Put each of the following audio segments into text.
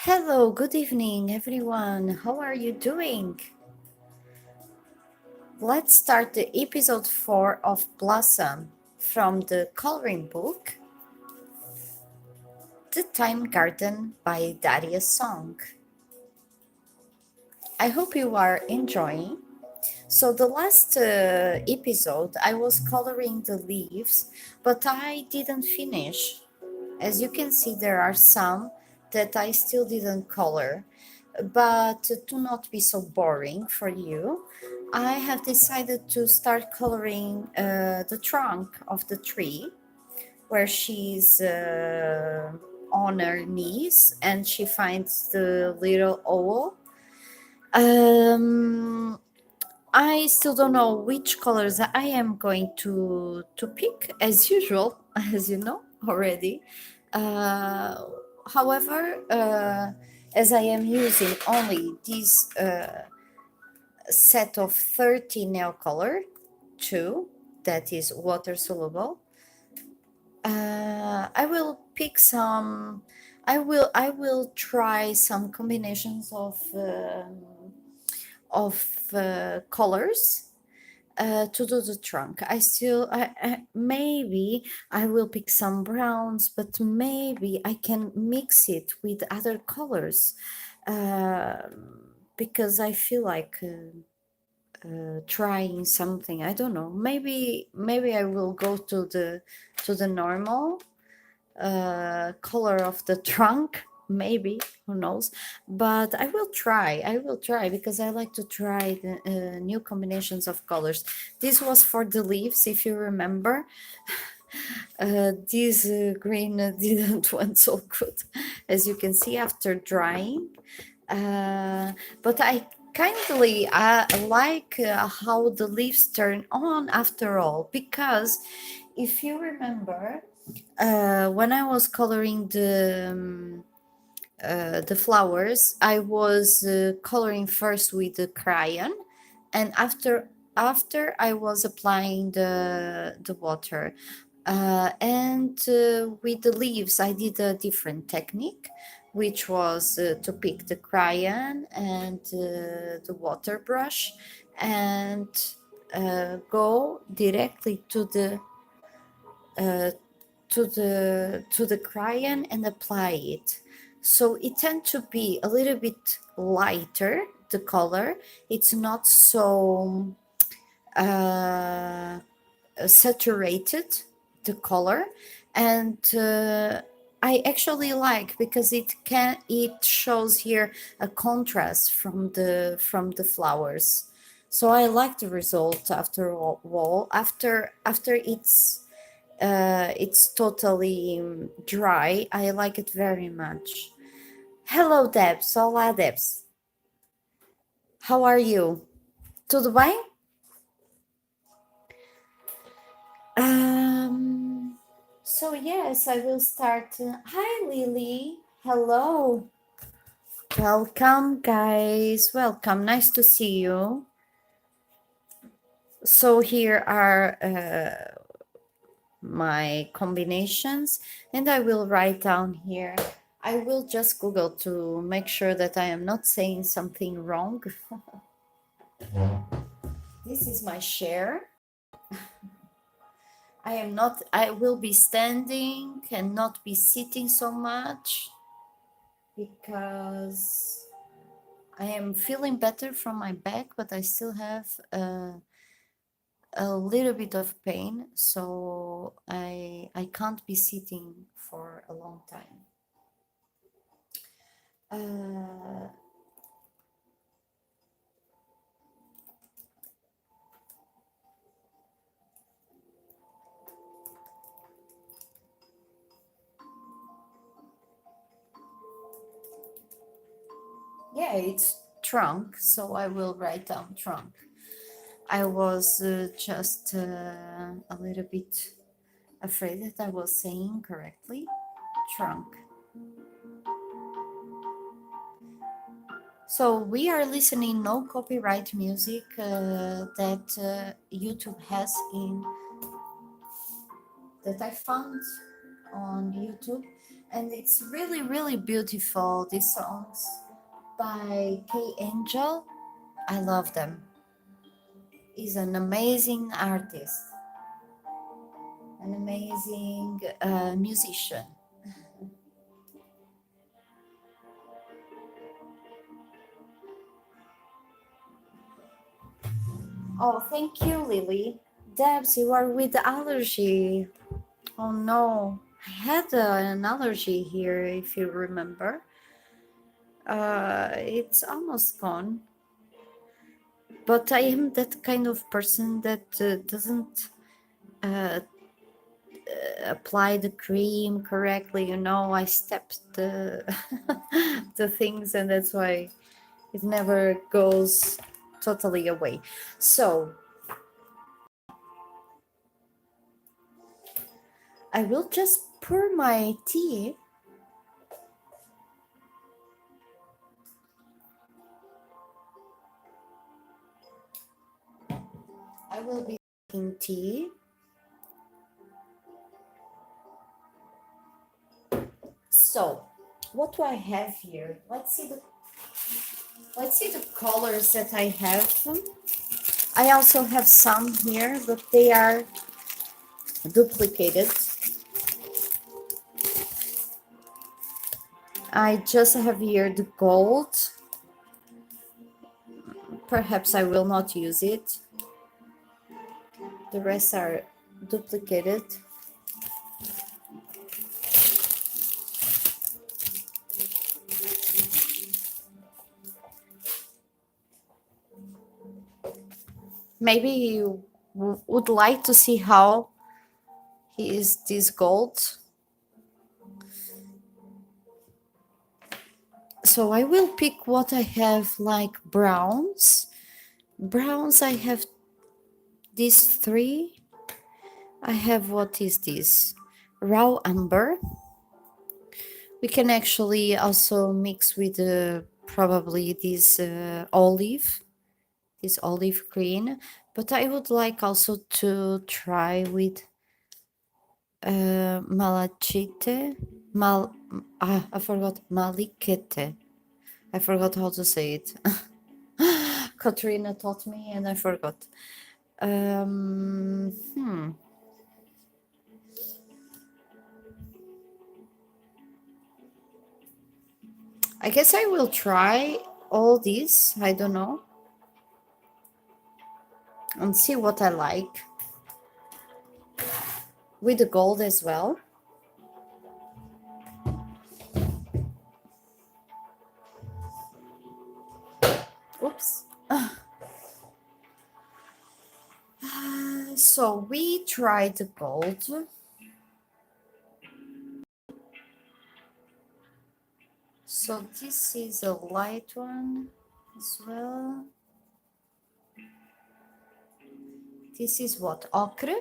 Hello, good evening, everyone. How are you doing? Let's start the episode 4 of Blossom from the coloring book The Time Garden by Daria song. I hope you are enjoying. So the last episode I was coloring the leaves, but I didn't finish. As you can see, there are some that I still didn't color. But to not be so boring for you, I have decided to start coloring the trunk of the tree where she's on her knees and she finds the little owl. Um, I still don't know which colors I am going to pick as usual, as you know already. Uh, however, as I am using only this set of 30 nail color, two that is water soluble, I will pick some. I will try some combinations of colors to do the trunk. Maybe I will pick some browns, but maybe I can mix it with other colors uh, because I feel like trying something. I don't know. Maybe I will go to the normal color of the trunk, maybe, who knows, but I will try because I like to try the new combinations of colors. This was for the leaves, if you remember. This green didn't went so good, as you can see, after drying, but I kindly like how the leaves turn on after all, because if you remember, when I was coloring the flowers, I was coloring first with the crayon, and after I was applying the water. And with the leaves, I did a different technique, which was to pick the crayon and the water brush and go directly uh, to the crayon and apply it. So it tends to be a little bit lighter, the color. It's not so saturated, the color, and I actually like, because it shows here a contrast from the flowers. So I like the result after all. After it's totally dry. I like it very much. Hello, Debs. Olá, Debs. How are you? Tudo bem? So yes, I will start. Hi, Lily. Hello. Welcome, guys. Welcome. Nice to see you. So here are my combinations, and I will write down here. I will just Google to make sure that I am not saying something wrong. This is my share. I will be standing and not be sitting so much because I am feeling better from my back, but I still have a little bit of pain, so I can't be sitting for a long time. Yeah, it's trunk, so I will write down trunk. I was just a little bit afraid that I was saying correctly. Trunk. So we are listening no copyright music that YouTube has that I found on YouTube, And it's really, really beautiful. These songs by K Angel, I love them. He's an amazing artist, an amazing musician. Oh, thank you, Lily. Debs, you are with allergy. Oh no, I had an allergy here, if you remember. It's almost gone. But I am that kind of person that doesn't uh, apply the cream correctly. You know, I stepped the the things, and that's why it never goes totally away. So I will just pour my tea. I will be drinking tea. So, what do I have here? Let's see the colors that I have. I also have some here, but they are duplicated. I just have here the gold. Perhaps I will not use it. The rest are duplicated. Maybe you would like to see how is this gold. So I will pick what I have, like browns. Browns, I have these three. I have, what is this? Raw amber. We can actually also mix with probably this olive green, but I would like also to try with malachite. I forgot malikete. I forgot how to say it. Katrina taught me and I forgot. Um, hmm. I guess I will try all these. I don't know. And see what I like. With the gold as well. Oops. So we tried the gold. So this is a light one as well. This is what? Ocre.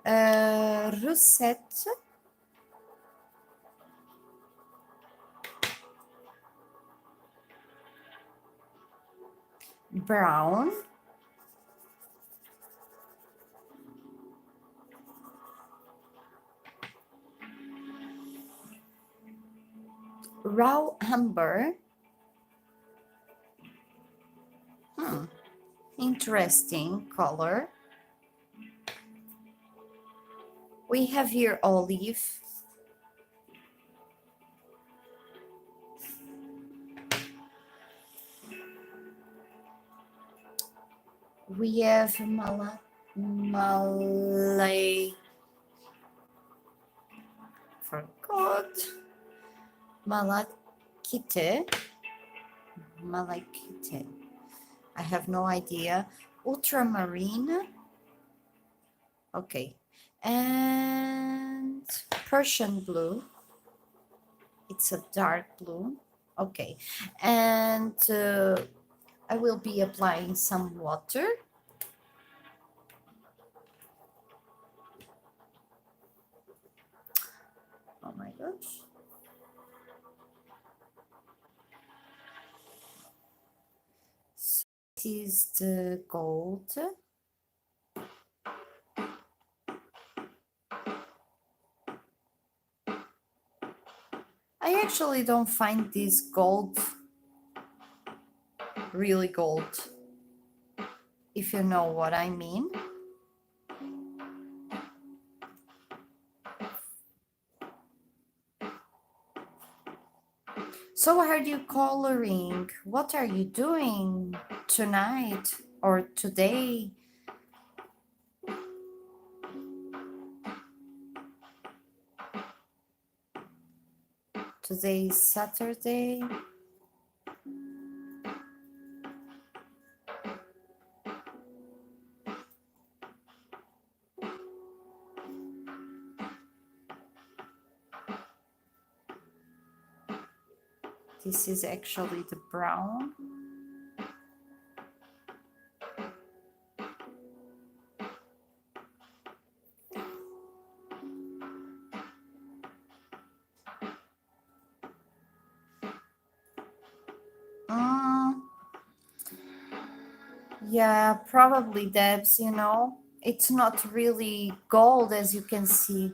Rosette. Brown. Raw amber. Interesting color. We have here olive. We have Malay. Forgot. Malakite. Malakite. I have no idea. Ultramarine. Okay. And Persian blue. It's a dark blue. Okay. And I will be applying some water. Oh my gosh. So this is the gold. I actually don't find this gold really gold, if you know what I mean. So are you coloring? What are you doing tonight or today? Today is Saturday. This is actually the brown. Yeah, probably Debs, you know. It's not really gold as you can see.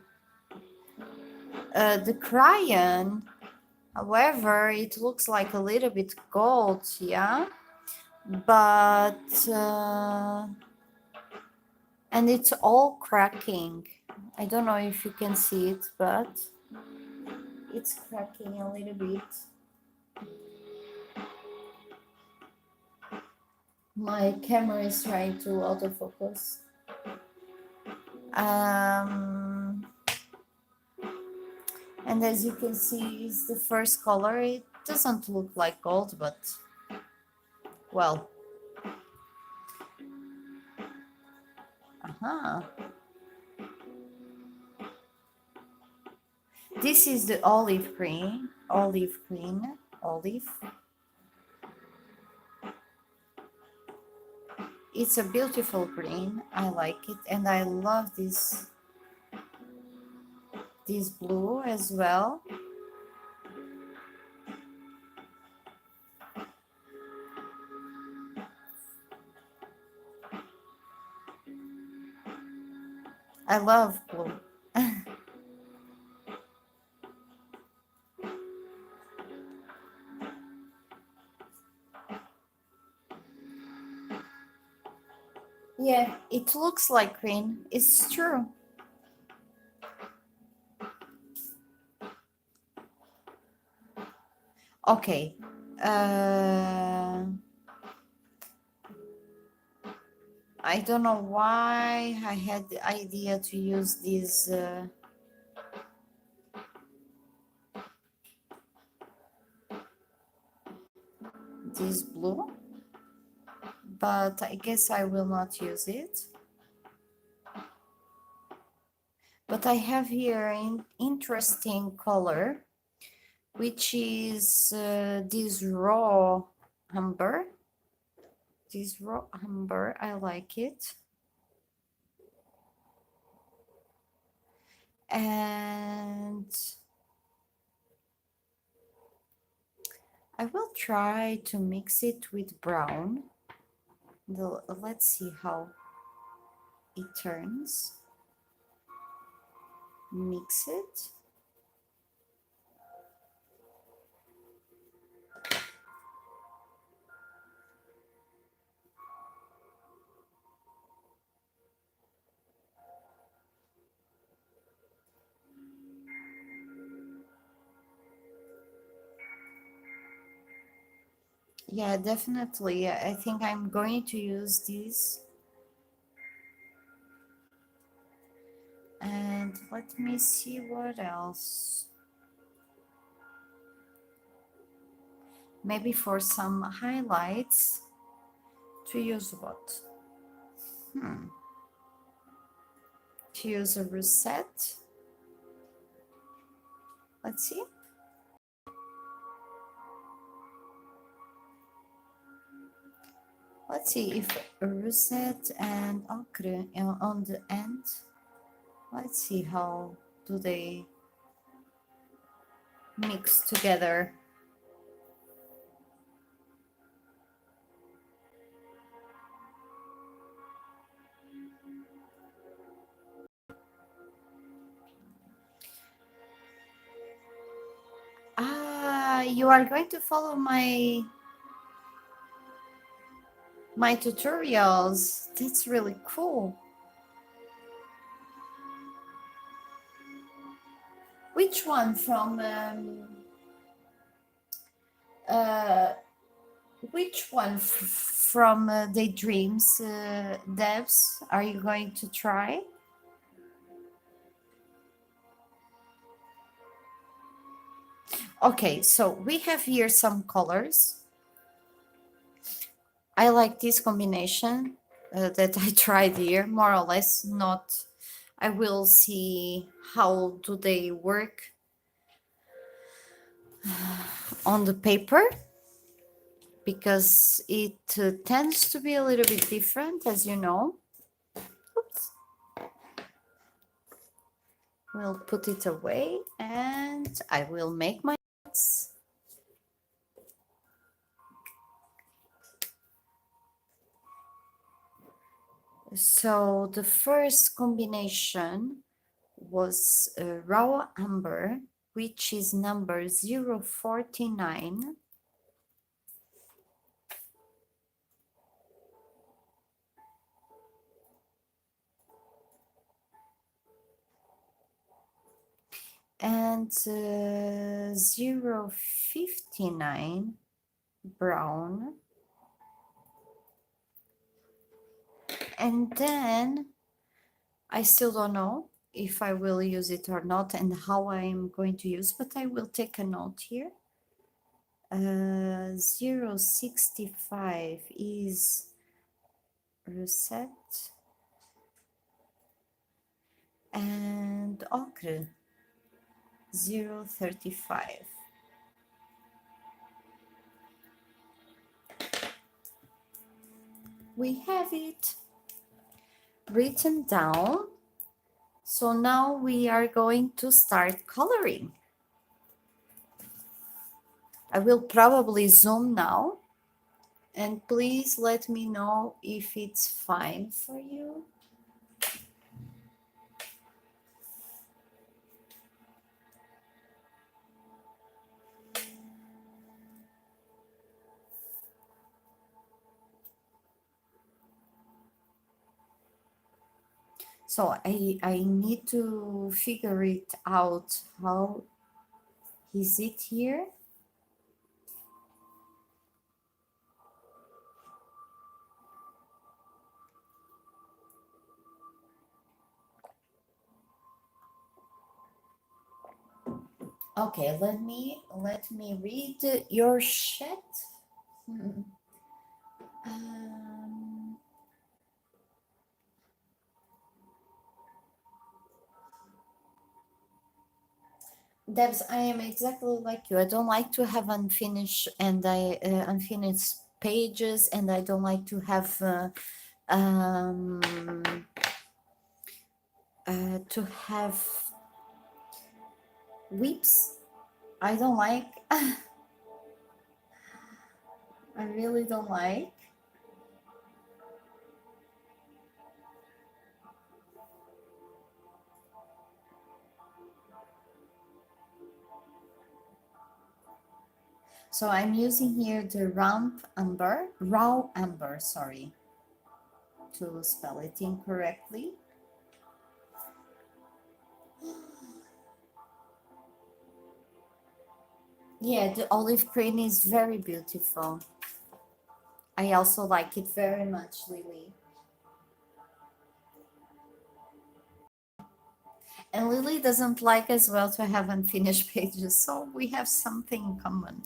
The crayon, however, it looks like a little bit gold, yeah. But and it's all cracking. I don't know if you can see it, but it's cracking a little bit. My camera is trying to autofocus. And as you can see, it's the first color. It doesn't look like gold, but well. This is the olive green. Olive. It's a beautiful green. I like it, and I love this blue as well. I love blue. Yeah, it looks like green. It's true. Okay. I don't know why I had the idea to use this this blue, but I guess I will not use it. But I have here an interesting color, which is this raw amber. This raw amber, I like it. And I will try to mix it with brown. Let's see how it turns. Mix it. Yeah, definitely. I think I'm going to use this. And let me see what else. Maybe for some highlights to use what? To use a rosette. Let's see. Let's see if a rosette and ochre on the end. Let's see how do they mix together. you are going to follow my tutorials. That's really cool. Which one from Daydreams devs are you going to try? Okay, so we have here some colors. I like this combination that I tried here, more or less. Not, I will see how do they work on the paper, because it tends to be a little bit different, as you know. Oops. We'll put it away and I will make my notes. So the first combination was raw amber, which is number 049. And 059 brown. And then I still don't know if I will use it or not and how I'm going to use, but I will take a note here. 065 is reset and ochre 035. We have it written down. So now we are going to start coloring. I will probably zoom now, and please let me know if it's fine for you. So I need to figure it out. How is it here? Okay, let me read your chat. Debs, I am exactly like you. I don't like to have unfinished pages, and I don't like to have whips. I don't like. I really don't like. So I'm using here the raw amber, sorry, to spell it incorrectly. Yeah, the olive green is very beautiful. I also like it very much, Lily. And Lily doesn't like as well to have unfinished pages, so we have something in common.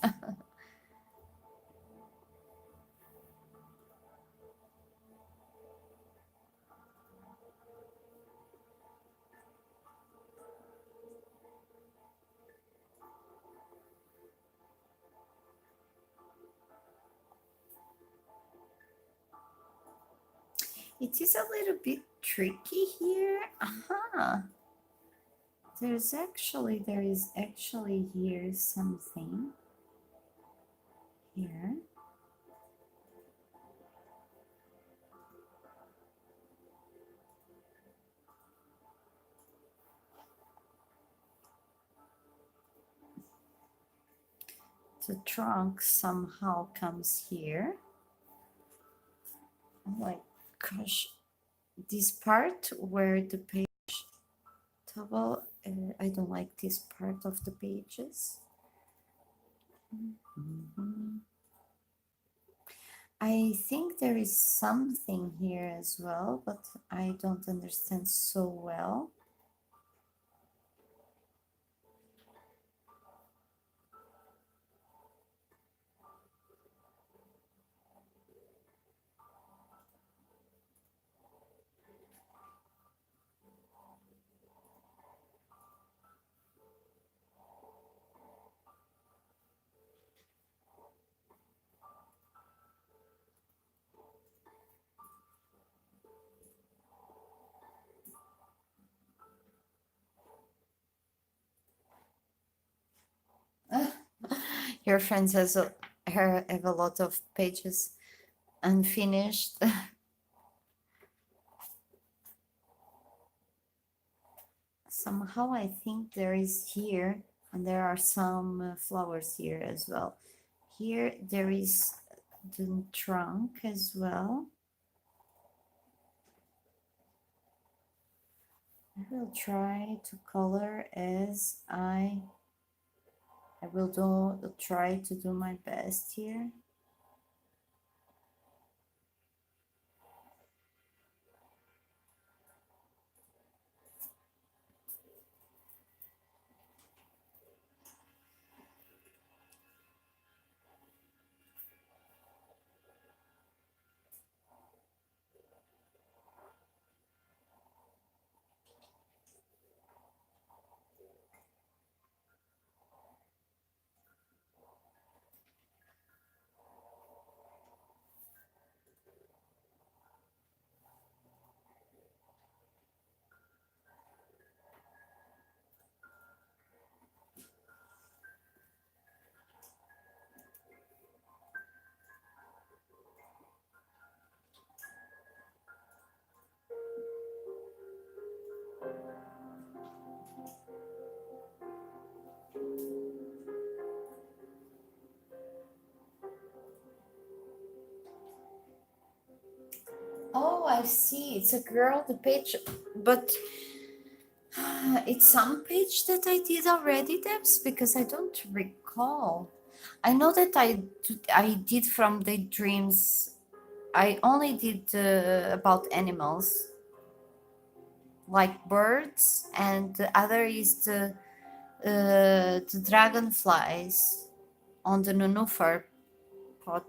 It is a little bit tricky here. There is actually here something here. the trunk somehow comes here. Oh my gosh, this part where the page table, I don't like this part of the pages. I think there is something here as well, but I don't understand so well. Your friends have a lot of pages unfinished. Somehow I think there is here, and there are some flowers here as well. Here there is the trunk as well. I will try to color as I will try to do my best here. Oh, I see. It's a girl, the page, but it's some page that I did already, Debs, because I don't recall. I know that I did from the dreams. I only did about animals, like birds, and the other is the dragonflies on the Nunufar pot.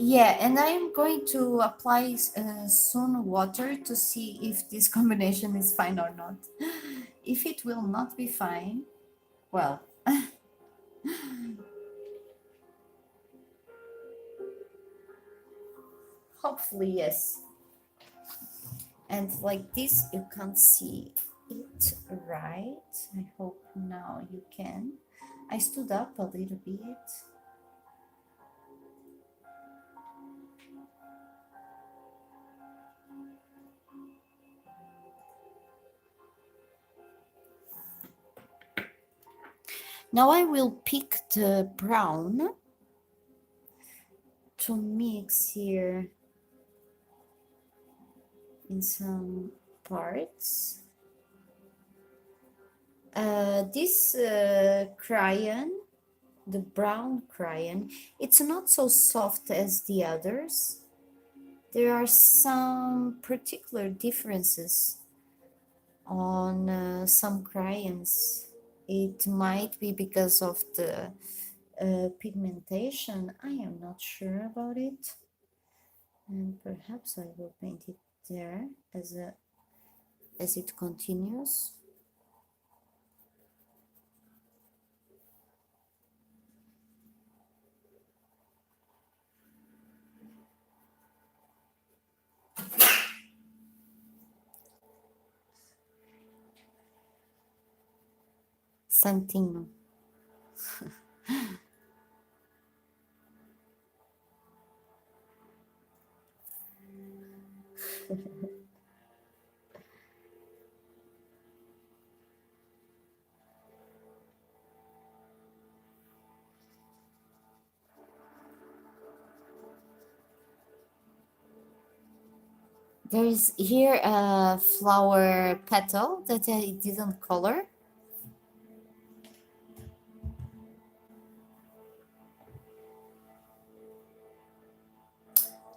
Yeah, and I am going to apply soon water to see if this combination is fine or not. If it will not be fine, well, hopefully yes. And like this, you can't see it right. I hope now you can. I stood up a little bit. Now I will pick the brown to mix here in some parts. This crayon, the brown crayon, it's not so soft as the others. There are some particular differences on some crayons. It might be because of the pigmentation. I am not sure about it. And perhaps I will paint it there as it continues. Santinho. There's here a flower petal that I didn't color.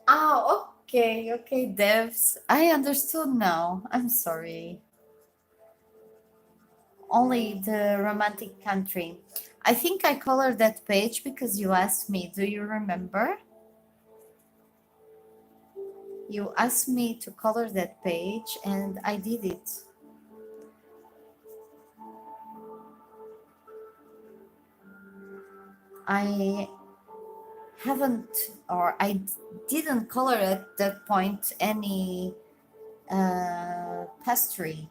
Oh, okay, okay, devs. I understood now. I'm sorry. Only the romantic country. I think I colored that page because you asked me. Do you remember? You asked me to color that page and I did it. I haven't, or I didn't color at that point any pastry.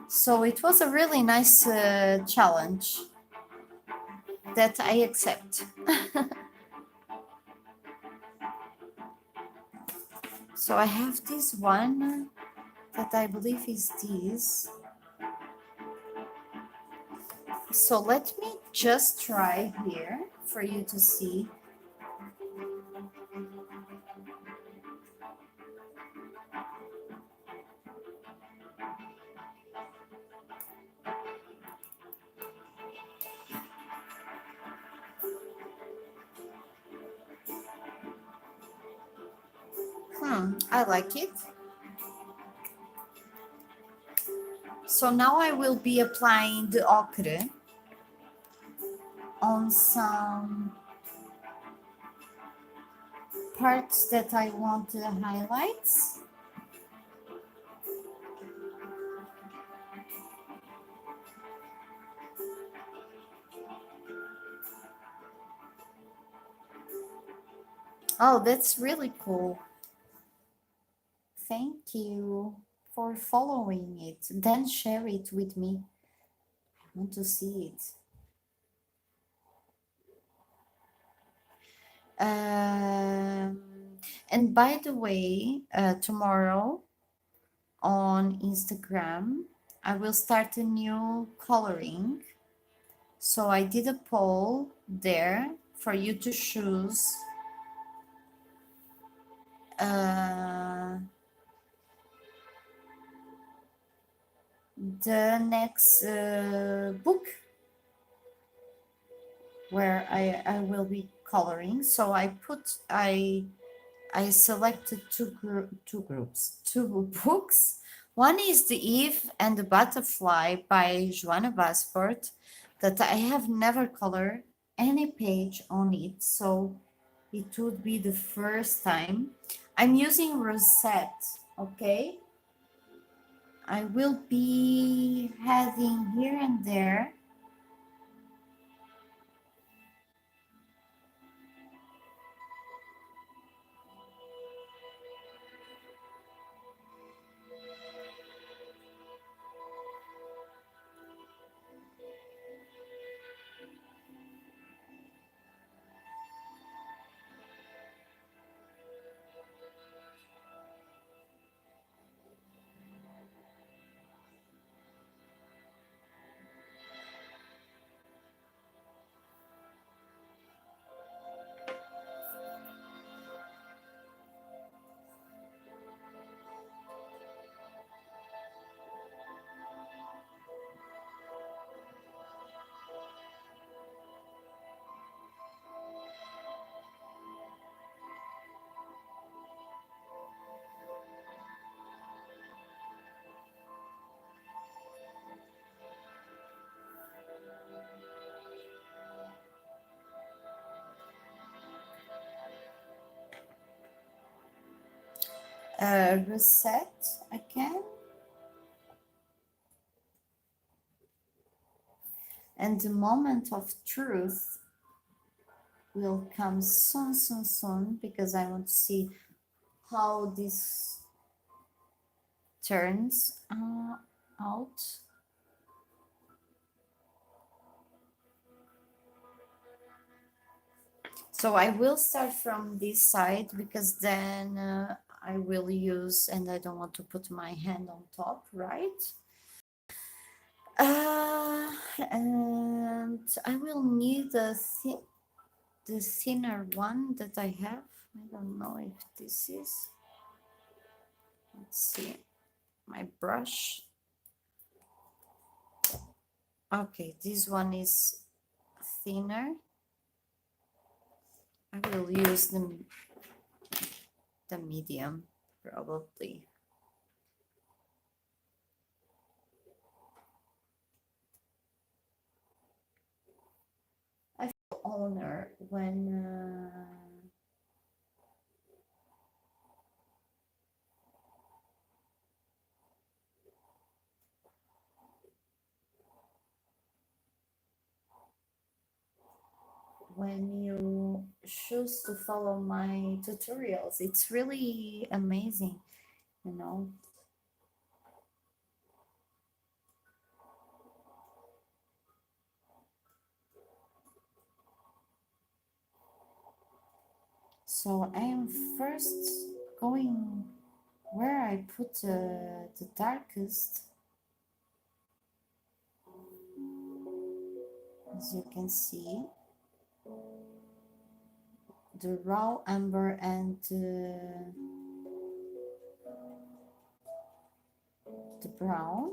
So it was a really nice challenge that I accept. So I have this one that I believe is this. So let me just try here for you to see. I like it. So now I will be applying the ochre on some parts that I want to highlight. Oh, that's really cool. Thank you for following it. Then share it with me. I want to see it. And by the way, tomorrow on Instagram, I will start a new coloring. So I did a poll there for you to choose the next book where I will be coloring. So I selected two books. One is The Eve and the Butterfly by Joanna Basford, that I have never colored any page on it, so it would be the first time. I'm using rosette, okay? I will be adding here and there rosette again. And the moment of truth will come soon, soon, soon, because I want to see how this turns out. So I will start from this side because then I will use, and I don't want to put my hand on top, right? And I will need a the thinner one that I have. I don't know if this is. Let's see. My brush. Okay, this one is thinner. I will use the medium probably. I feel honored when you choose to follow my tutorials. It's really amazing, you know. So I am first going where I put the darkest, as you can see, the raw amber and the brown.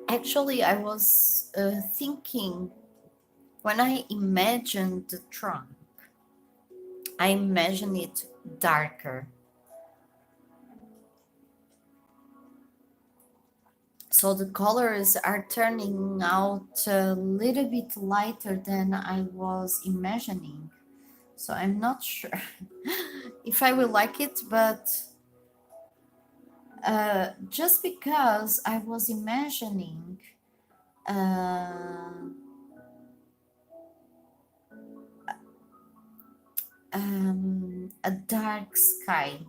Actually, I was thinking when I imagined the trunk, I imagine it darker. So the colors are turning out a little bit lighter than I was imagining. So I'm not sure if I will like it, but just because I was imagining uh, a dark sky,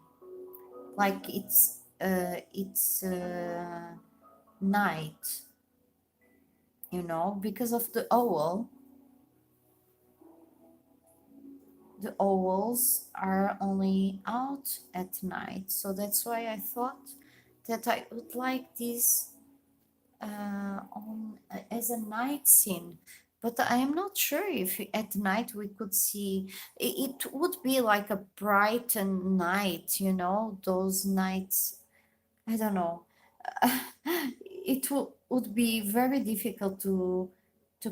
like it's night, you know, because of the owl. The owls are only out at night, so that's why I thought that I would like this on as a night scene. But I am not sure if at night we could see. It would be like a bright night, you know, those nights. I don't know. It would be very difficult to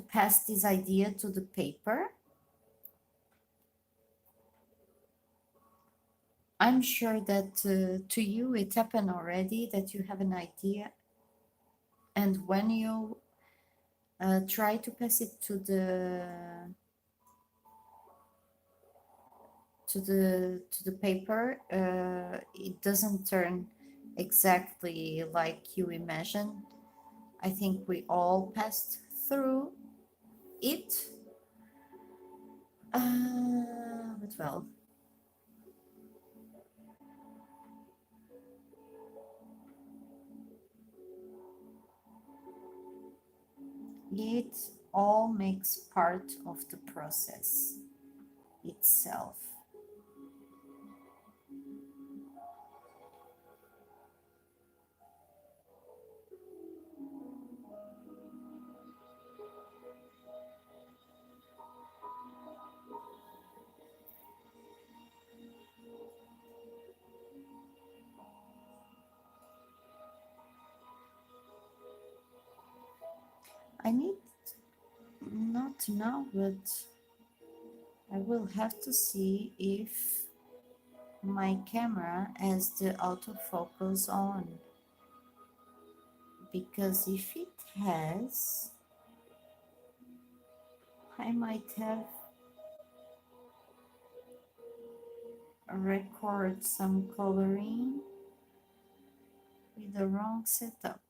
pass this idea to the paper. I'm sure that to you it happened already, that you have an idea, and when you try to pass it to the paper, it doesn't turn exactly like you imagined. I think we all passed through it, but well, it all makes part of the process itself. I need, not now, but I will have to see if my camera has the autofocus on, because if it has, I might have record some coloring with the wrong setup.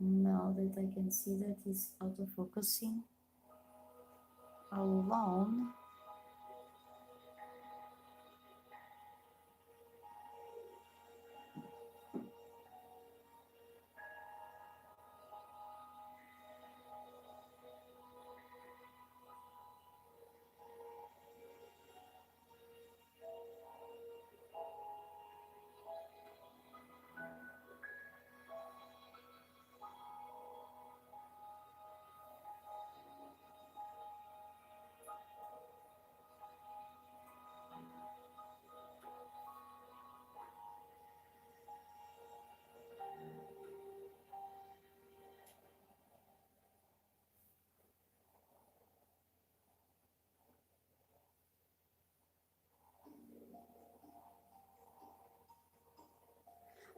Now that I can see that it's autofocusing alone.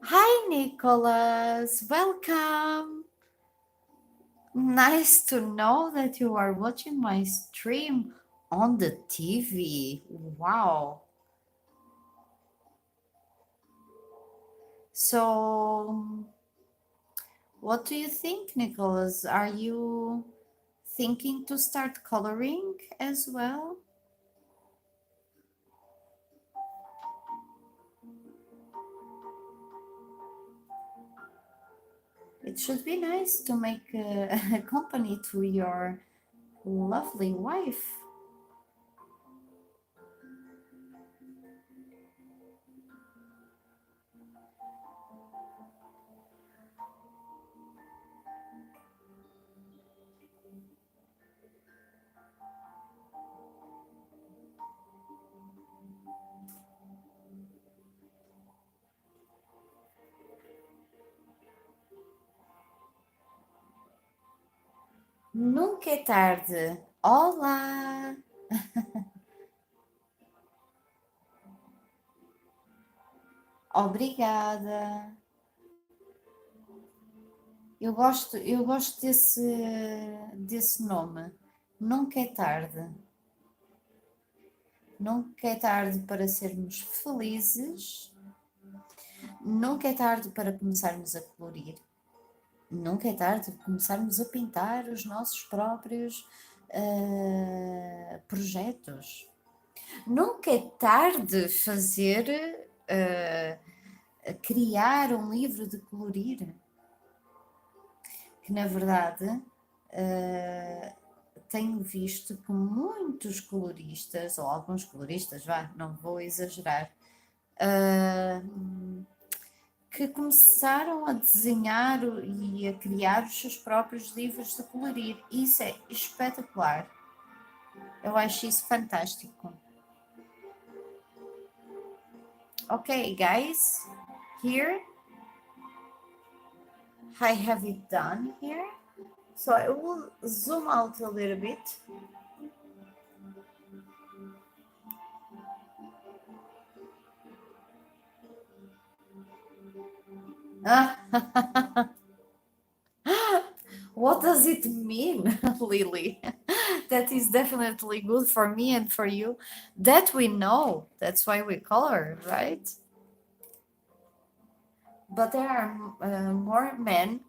Hi, Nicholas. Welcome. Nice to know that you are watching my stream on the TV. Wow. So, what do you think, Nicholas? Are you thinking to start coloring as well? It should be nice to make a company to your lovely wife. Nunca é tarde. Olá! Obrigada. Eu gosto desse nome. Nunca é tarde. Nunca é tarde para sermos felizes. Nunca é tarde para começarmos a colorir. Nunca é tarde para começarmos a pintar os nossos próprios projetos. Nunca é tarde fazer, criar um livro de colorir, que na verdade tenho visto que muitos coloristas, ou alguns coloristas, não vou exagerar, que começaram a desenhar e a criar os seus próprios livros de colorir. Isso é espetacular. Eu acho isso fantástico. Okay, guys, here I have it done here. So I will zoom out a little bit. What does it mean, Lily? That is definitely good for me and for you. That we know. That's why we color, right? But there are more men.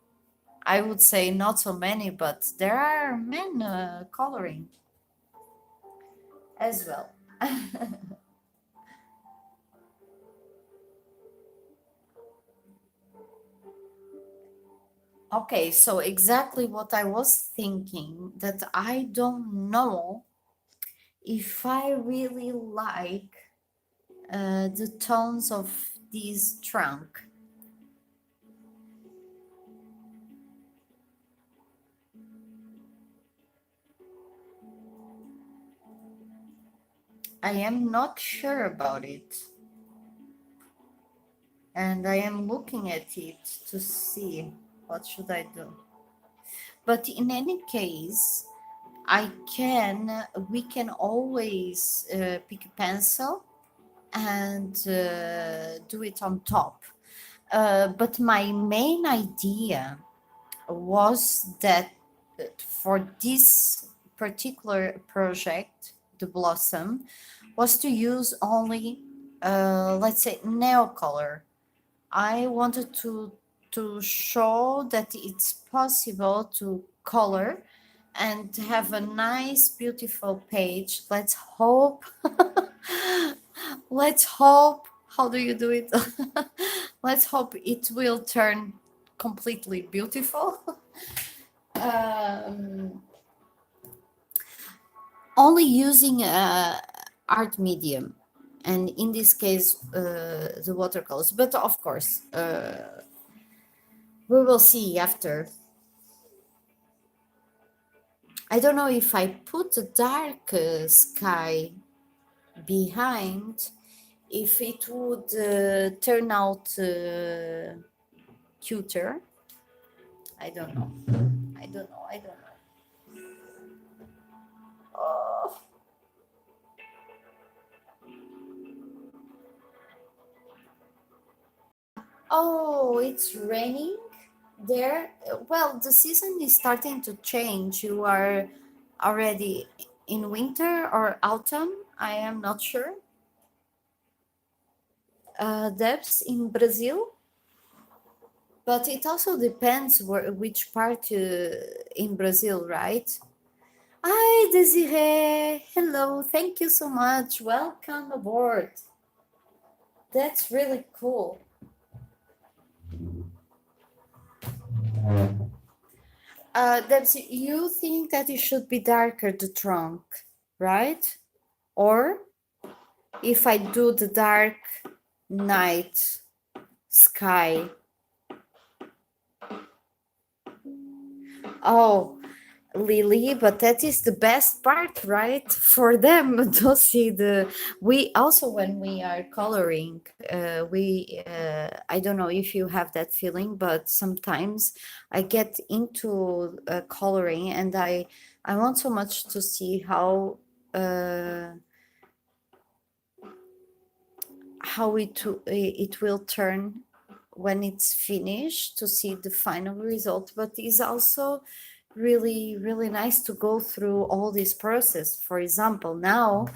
I would say not so many, but there are men coloring as well. Okay, so exactly what I was thinking, that I don't know if I really like the tones of this trunk. I am not sure about it. And I am looking at it to see what should I do. But in any case, we can always pick a pencil and do it on top. But my main idea was that for this particular project, the blossom, was to use only, let's say, nail color. I wanted to show that it's possible to color and have a nice, beautiful page. Let's hope. Let's hope. How do you do it? Let's hope it will turn completely beautiful. um, Only using art medium, and in this case the watercolors, but of course we will see after. I don't know if I put a dark sky behind, if it would turn out cuter. I don't know. I don't know. I don't know. Oh. Oh, it's raining there. Well, the season is starting to change. You are already in winter or autumn. I am not sure. Depths in Brazil, but it also depends which part in Brazil, right? Hi, Desiree. Hello. Thank you so much. Welcome aboard. That's really cool. Debs, you think that it should be darker, the trunk, right? Or if I do the dark night sky. Oh, Lily, but that is the best part, right? For them to see we also, when we are coloring, I don't know if you have that feeling, but sometimes I get into coloring and I want so much to see how it will turn when it's finished, to see the final result. But it's also really, really nice to go through all this process. For example, now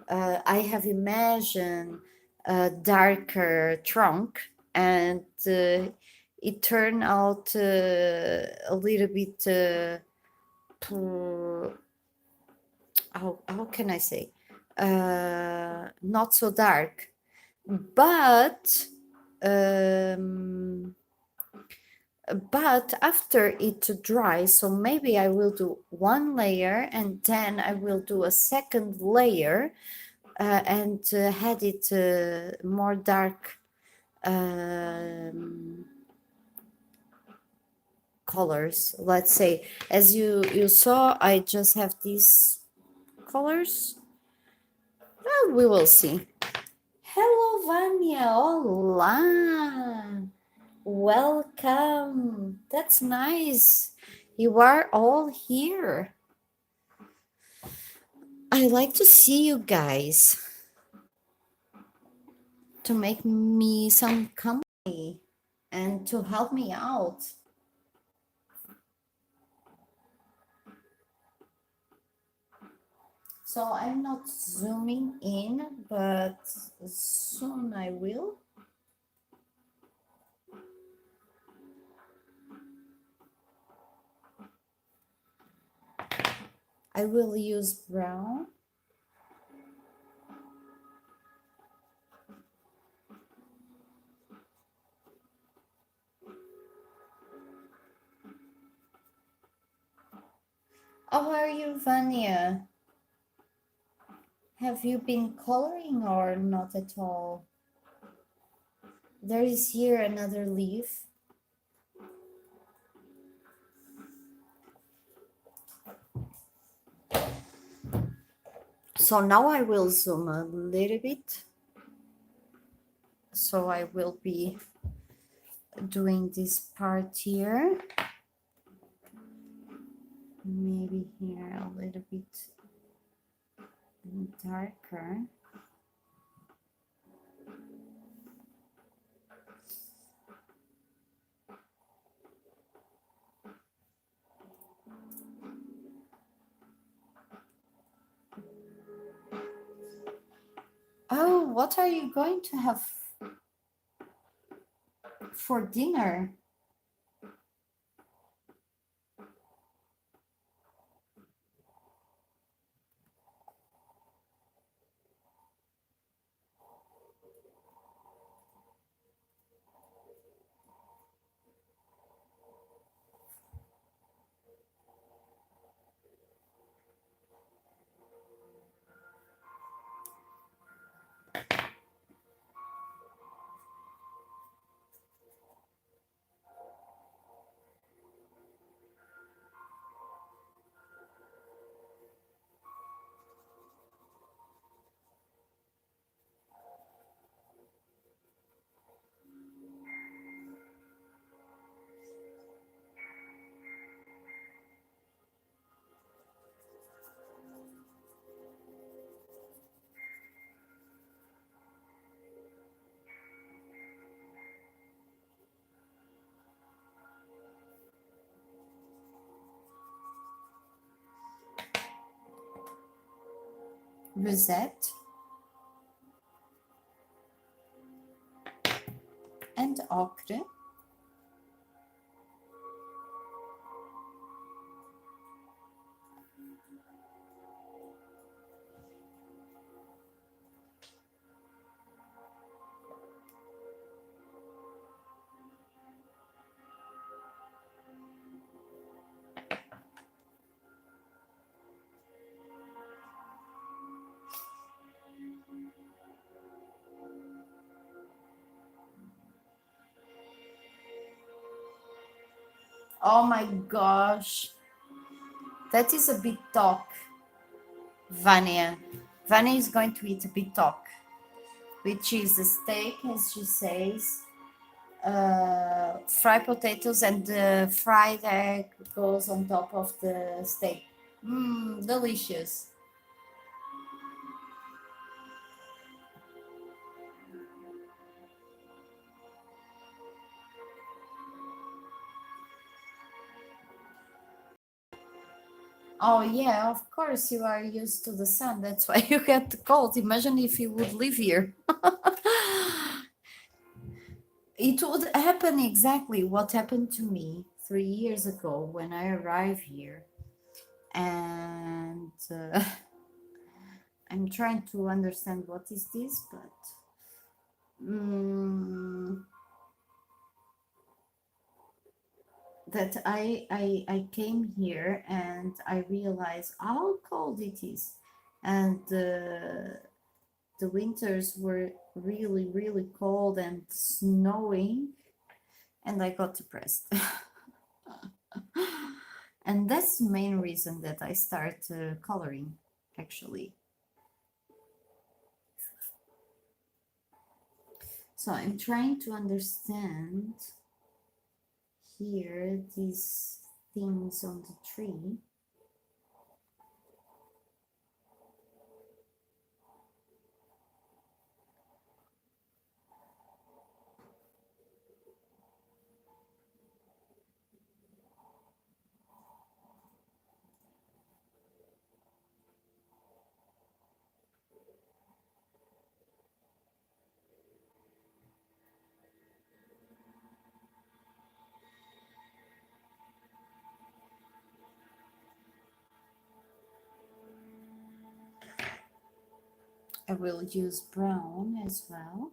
I have imagined a darker trunk, and it turned out a little bit how can I say, not so dark, but after it dries, so maybe I will do one layer and then I will do a second layer and had it more dark colors. Let's say, as you saw, I just have these colors. Well, we will see. Hello, Vanya. Hola. Welcome. That's nice. You are all here. I like to see you guys, to make me some company and to help me out. So I'm not zooming in, but soon I will. I will use brown. How are you, Vanya? Have you been coloring or not at all? There is here another leaf. So now I will zoom a little bit. So I will be doing this part here. maybe here a little bit darker. Oh, what are you going to have for dinner? Rosette and ochre. Oh my gosh, that is a big talk, Vania. Vania is going to eat a big talk, which is a steak, as she says, fried potatoes, and the fried egg goes on top of the steak. Delicious. Oh yeah, of course you are used to the sun. That's why you get the cold. Imagine if you would live here. It would happen exactly what happened to me 3 years ago when I arrived here. And I'm trying to understand what is this, but that I came here and I realized how cold it is, and the winters were really really cold and snowing, and I got depressed. And that's the main reason that I start coloring, actually. So I'm trying to understand here these things on the tree. I will use brown as well.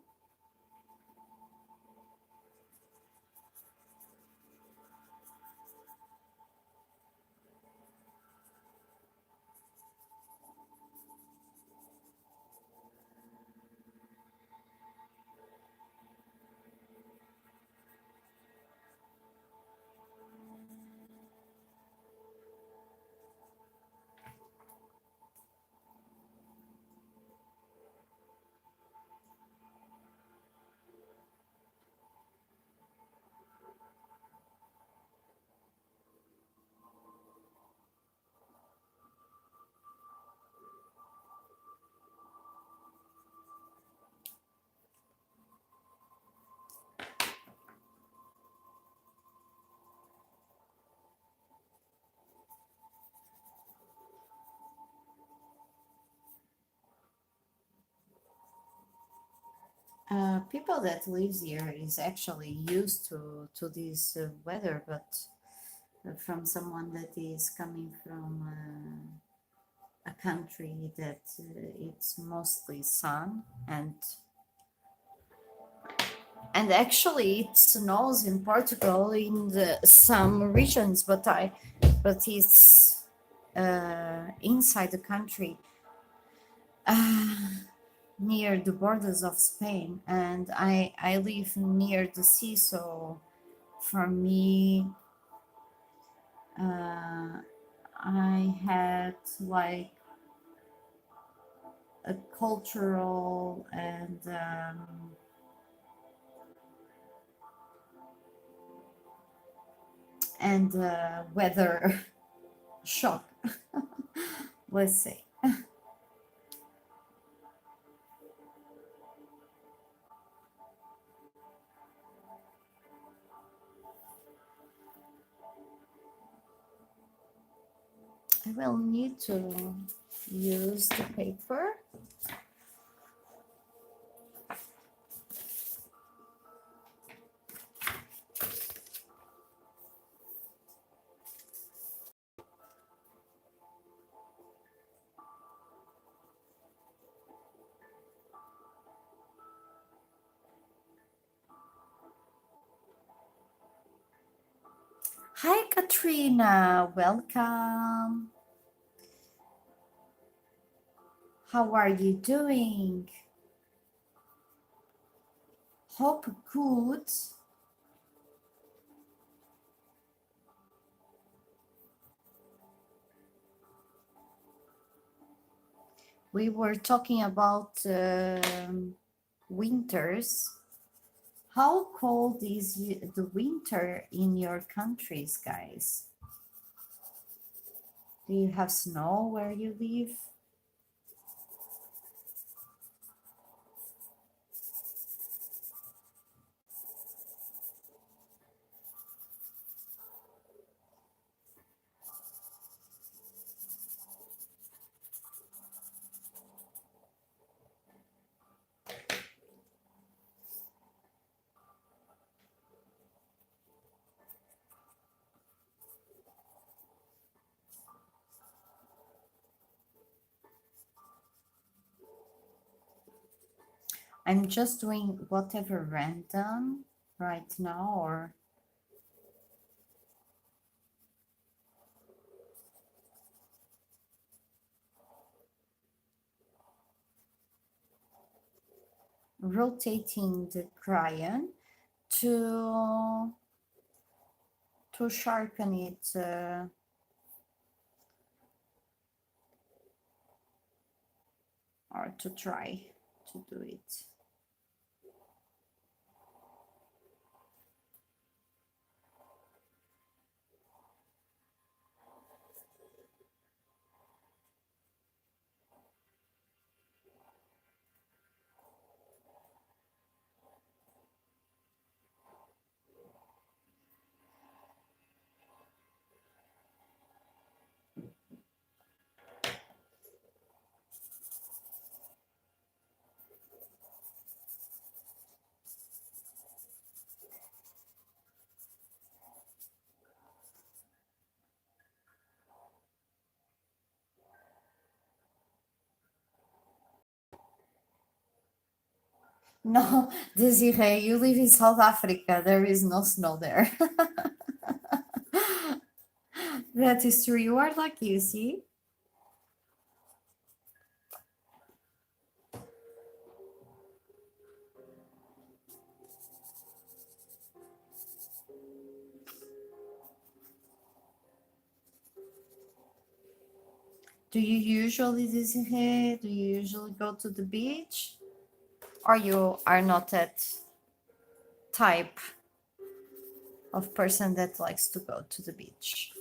People that lives here is actually used to this weather, but from someone that is coming from a country that it's mostly sun, and actually it snows in Portugal in some regions, but it's inside the country, near the borders of Spain, and I live near the sea, so for me, I had like a cultural and weather shock, let's say. I will need to use the paper. Hi, Katrina. Welcome. How are you doing? Hope good. We were talking about winters. How cold is the winter in your countries, guys? Do you have snow where you live? I'm just doing whatever random right now, or rotating the crayon to sharpen it or to try to do it. No, Desiree, you live in South Africa. There is no snow there. That is true. You are lucky, you see. Do you usually, Desiree, do you usually go to the beach? Or you are not that type of person that likes to go to the beach?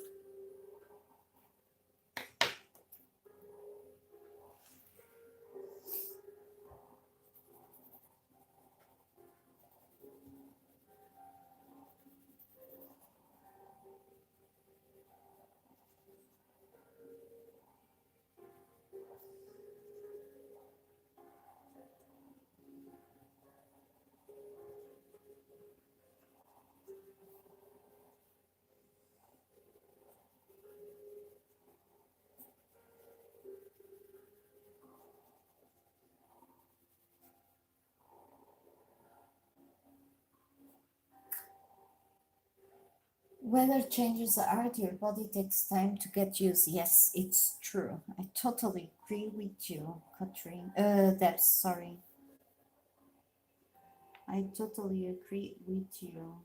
Weather changes the art, your body takes time to get used. Yes, it's true. I totally agree with you, Katrine. Debs, sorry. I totally agree with you.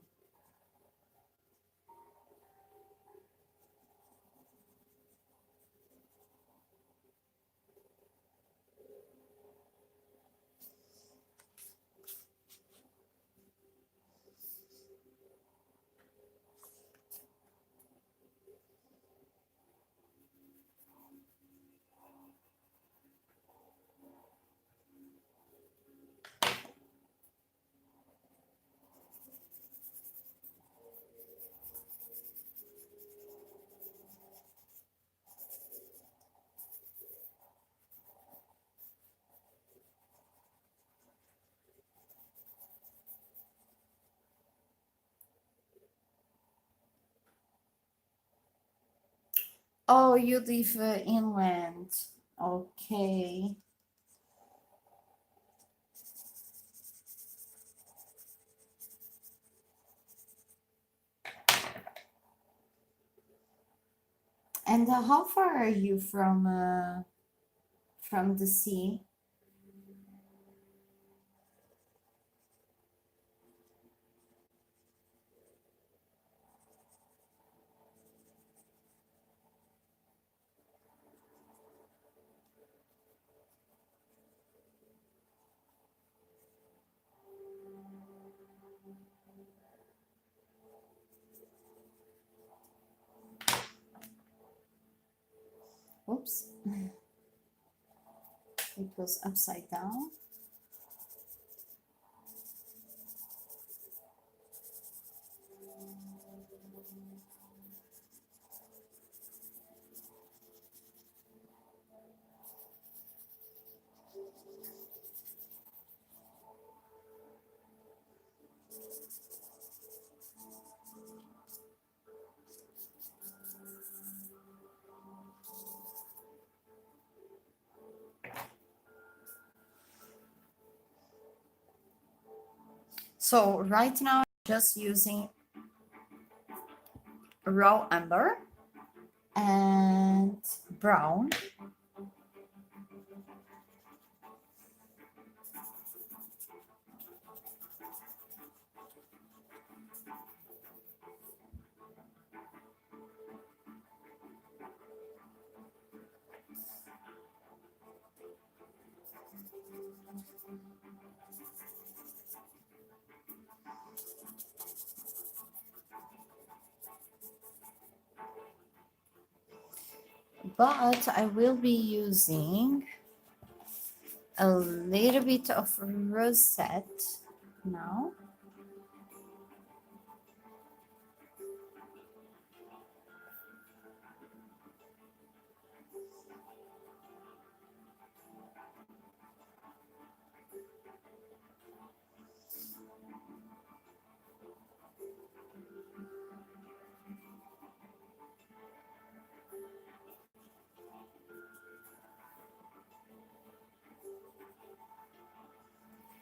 Oh, you live inland. Okay. And how far are you from the sea? Oops. It was upside down. So right now I'm just using raw amber and brown. But I will be using a little bit of rosette now.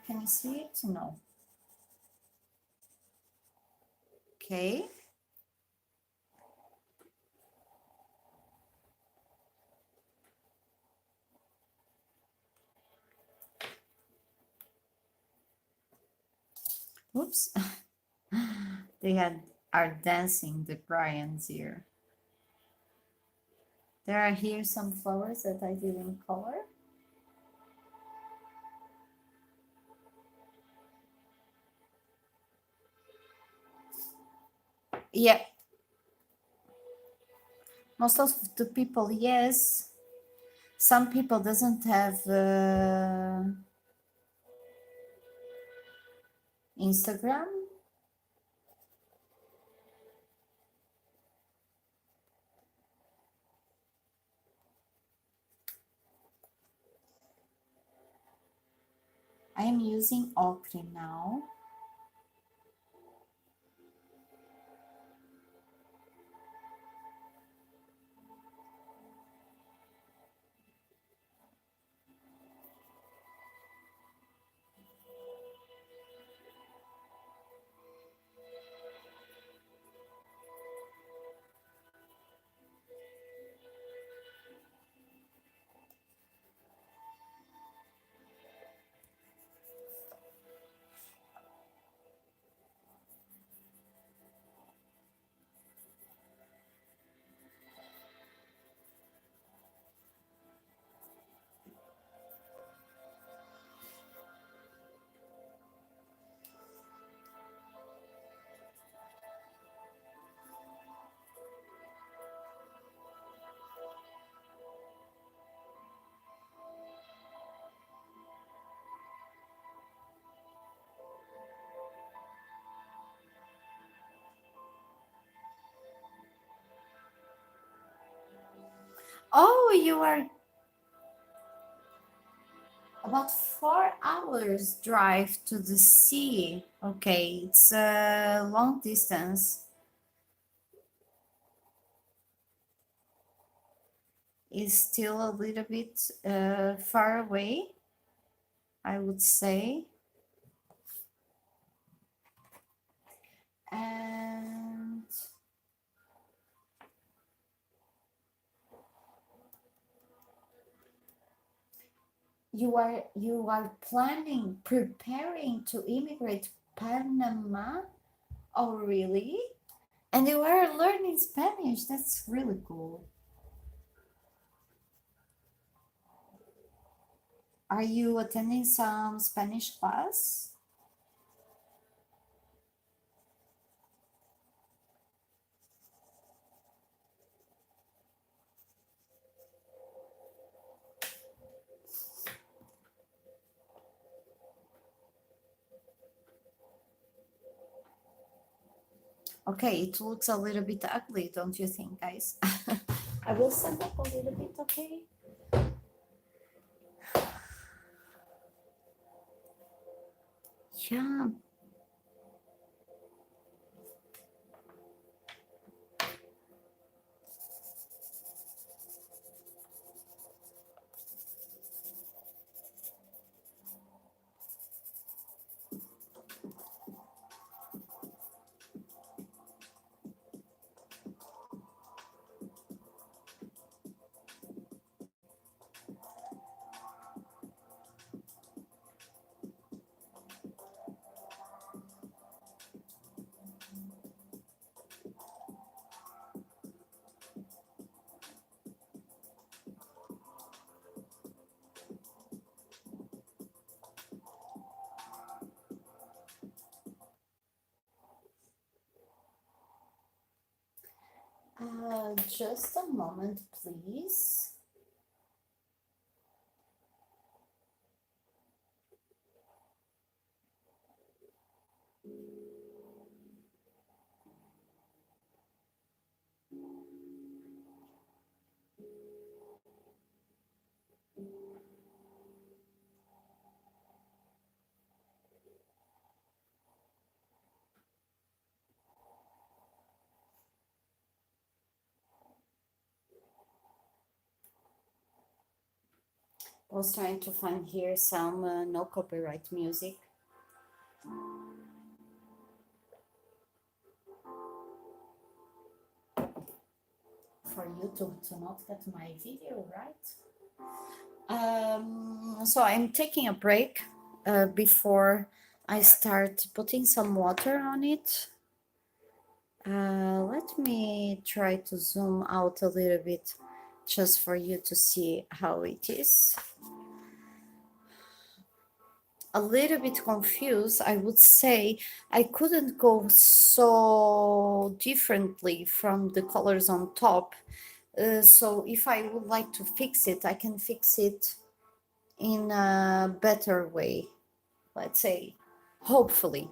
Can you see it? No. Okay. Oops. Are dancing the Bryans here. There are here some flowers that I didn't color. Yeah. Most of the people, yes. Some people doesn't have Instagram. I am using ochre now. Oh, you are about 4 hours drive to the sea. Okay, it's a long distance. It's still a little bit far away, I would say. And you are preparing to immigrate Panama? Oh, really? And you are learning Spanish? That's really cool. Are you attending some Spanish class? Okay, it looks a little bit ugly, don't you think, guys? I will stand up a little bit, okay? Yeah. Just a moment, please. I was trying to find here some no copyright music. For YouTube to not get my video, right? So I'm taking a break before I start putting some water on it. Let me try to zoom out a little bit just for you to see how it is. A little bit confused, I would say. I couldn't go so differently from the colors on top. So if I would like to fix it, I can fix it in a better way, let's say, hopefully.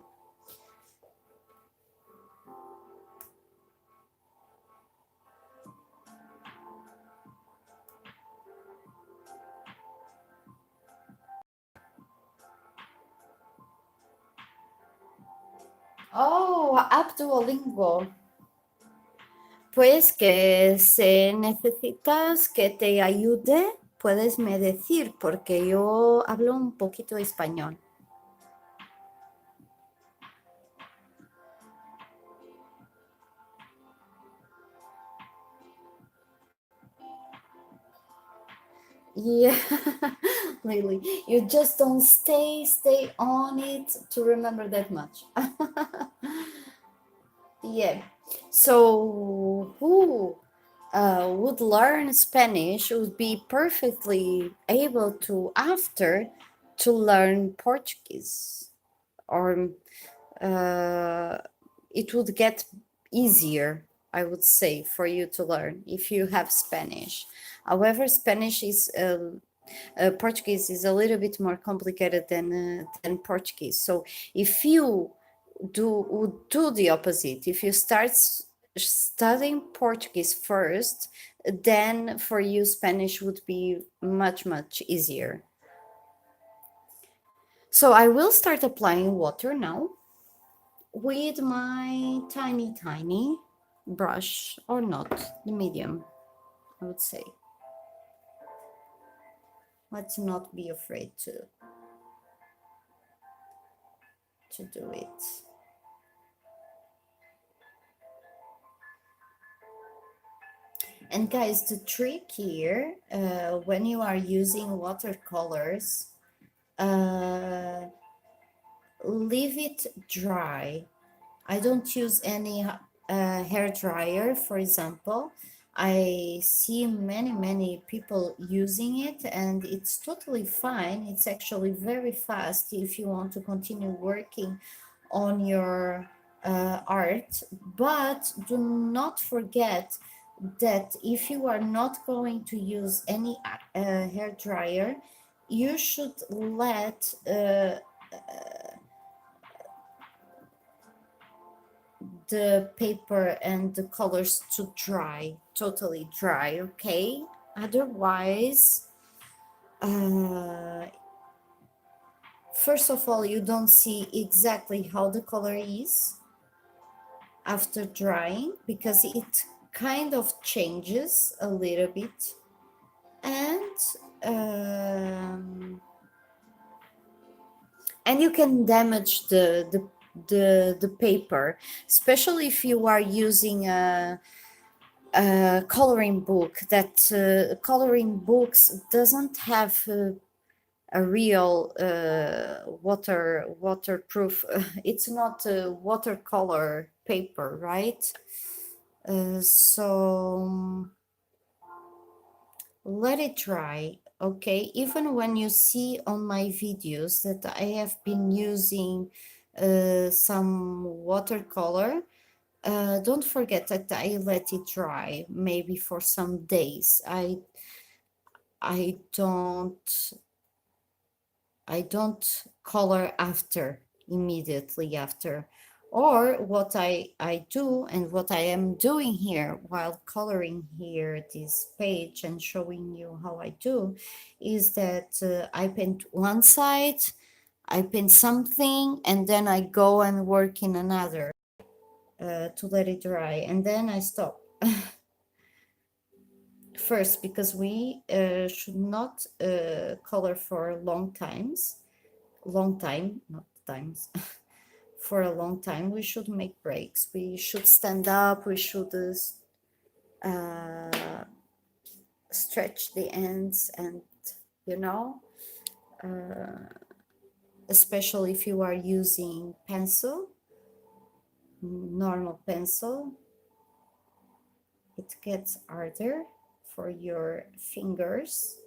Oh, app Duolingo. Pues que si necesitas que te ayude, puedes me decir, porque yo hablo un poquito español. Yeah, Lily, you just don't stay on it to remember that much. Yeah, so who would learn Spanish would be perfectly able to after to learn Portuguese, or it would get easier, I would say, for you to learn if you have Spanish. However, Spanish is Portuguese is a little bit more complicated than Portuguese. So if you would do the opposite, if you start studying Portuguese first, then for you Spanish would be much easier. So I will start applying water now with my tiny brush, or not, the medium, I would say. Let's not be afraid to do it. And guys, the trick here, when you are using watercolors, leave it dry. I don't use any hair dryer, for example. I see many people using it, and it's totally fine. It's actually very fast if you want to continue working on your art. But do not forget that if you are not going to use any hair dryer, you should let the paper and the colors to dry, totally dry, okay? Otherwise, first of all, you don't see exactly how the color is after drying, because it kind of changes a little bit, and you can damage the paper, especially if you are using a coloring book. That coloring books doesn't have a real waterproof. It's not a watercolor paper, right? So let it dry, okay? Even when you see on my videos that I have been using some watercolor, don't forget that I let it dry maybe for some days. I don't color after, immediately after. Or what I do, and what I am doing here while coloring here this page and showing you how I do, is that I paint one side, I paint something, and then I go and work in another to let it dry, and then I stop. First, because we should not color for long time, not times. For a long time, we should make breaks. We should stand up. We should stretch the ends, and you know, especially if you are using pencil, normal pencil, it gets harder for your fingers.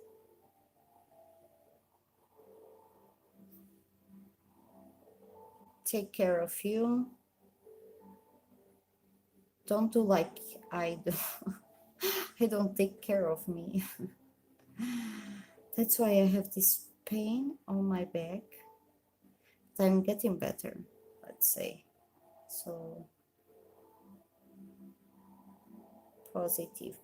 Take care of you. Don't do like I do. I don't take care of me. That's why I have this pain on my back. I'm getting better, let's say. So positive.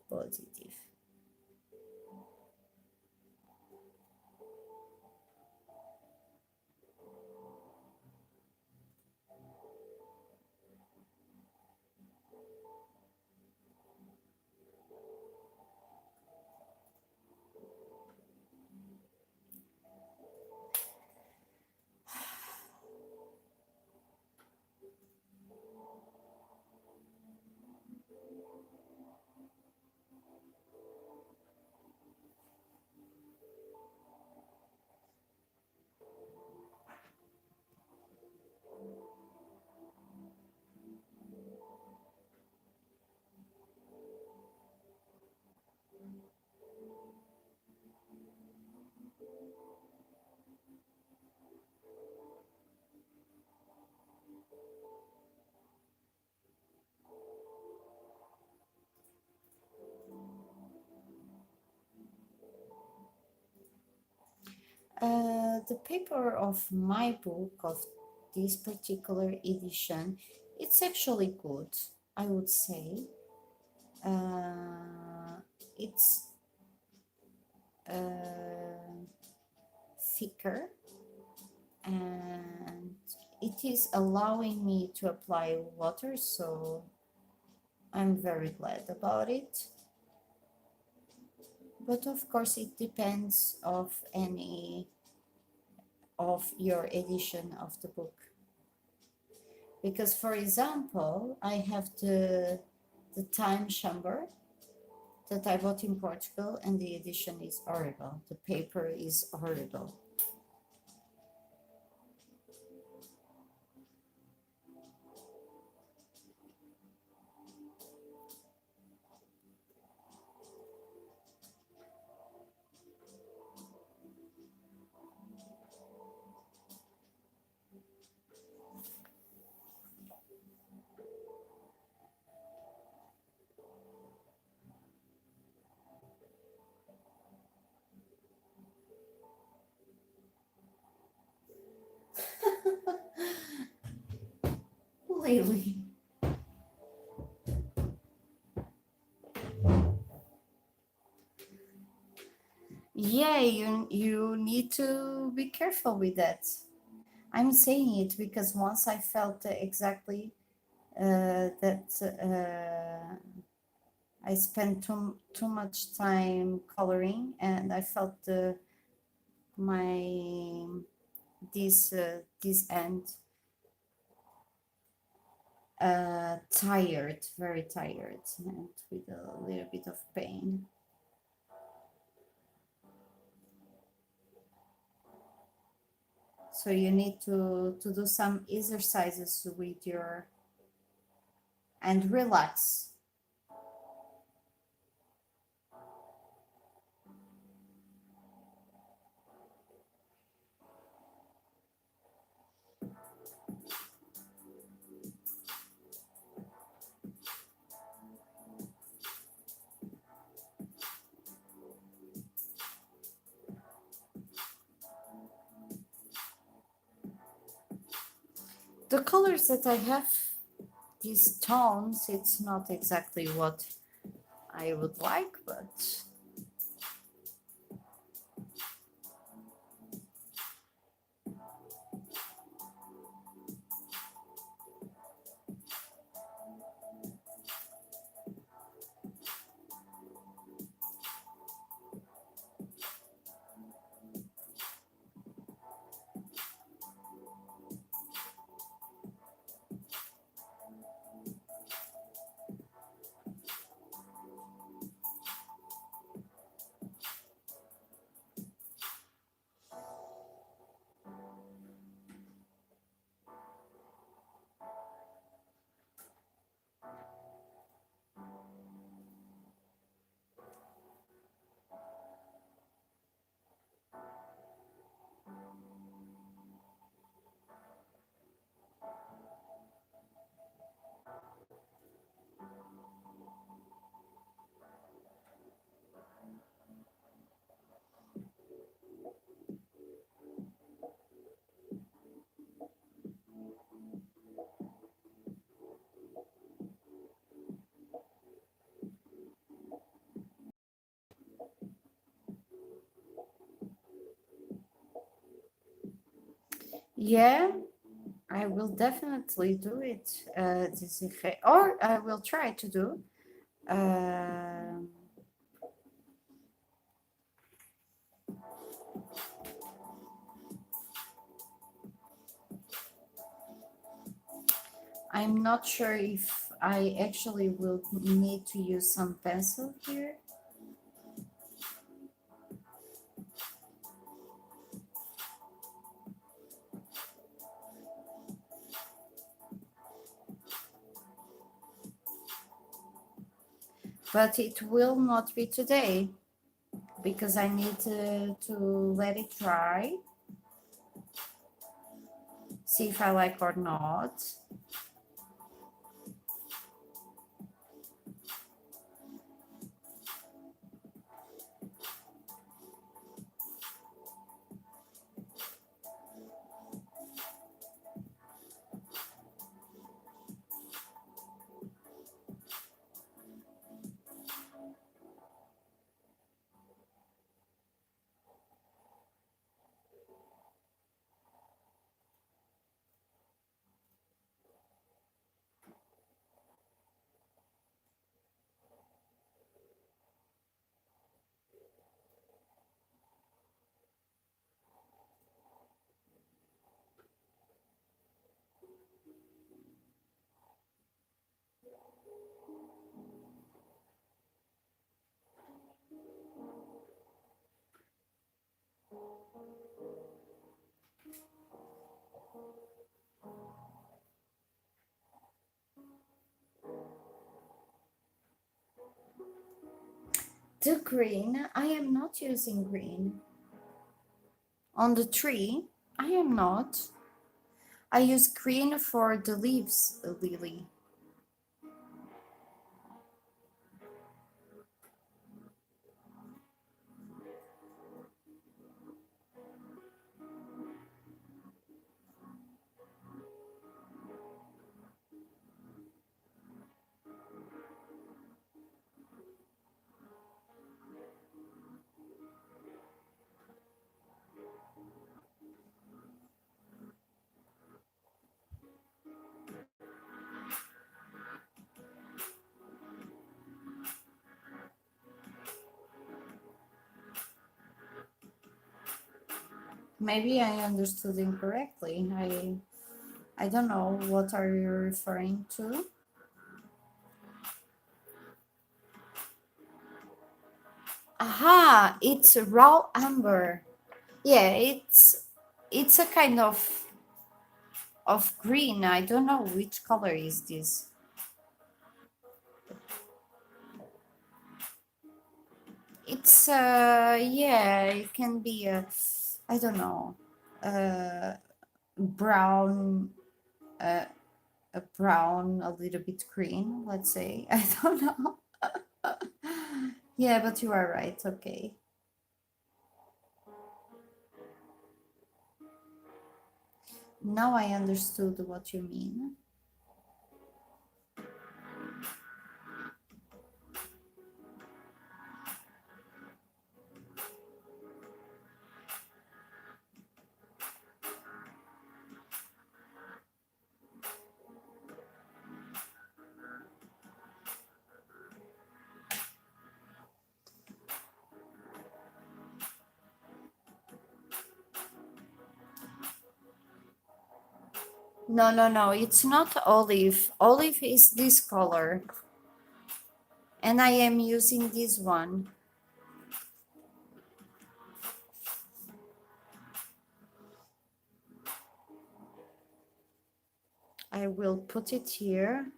The paper of my book, of this particular edition, it's actually good, I would say. it's thicker, and it is allowing me to apply water, so I'm very glad about it. But of course it depends of any of your edition of the book, because for example I have the time chamber that I bought in Portugal, and the edition is horrible. The paper is horrible. Really? Yeah, you need to be careful with that. I'm saying it because once I felt exactly that I spent too much time coloring, and I felt my this end tired, very tired, and with a little bit of pain. So you need to do some exercises with your, and relax. The colors that I have, these tones, it's not exactly what I would like, but yeah, I will definitely do it. Or I will try to do. I'm not sure if I actually will need to use some pencil here. But it will not be today, because I need to let it dry, see if I like or not. The green, I am not using green. On the tree, I am not. I use green for the leaves, Lily. Maybe I understood incorrectly. I don't know, what are you referring to? Aha, it's raw amber. Yeah, it's a kind of green. I don't know which color is this. It's yeah, it can be I don't know, uh brown, uh, a brown, a little bit green, let's say. I don't know. Yeah, but you are right. Okay. Now I understood what you mean. No, no, no, it's not olive. Olive is this color. And I am using this one. I will put it here.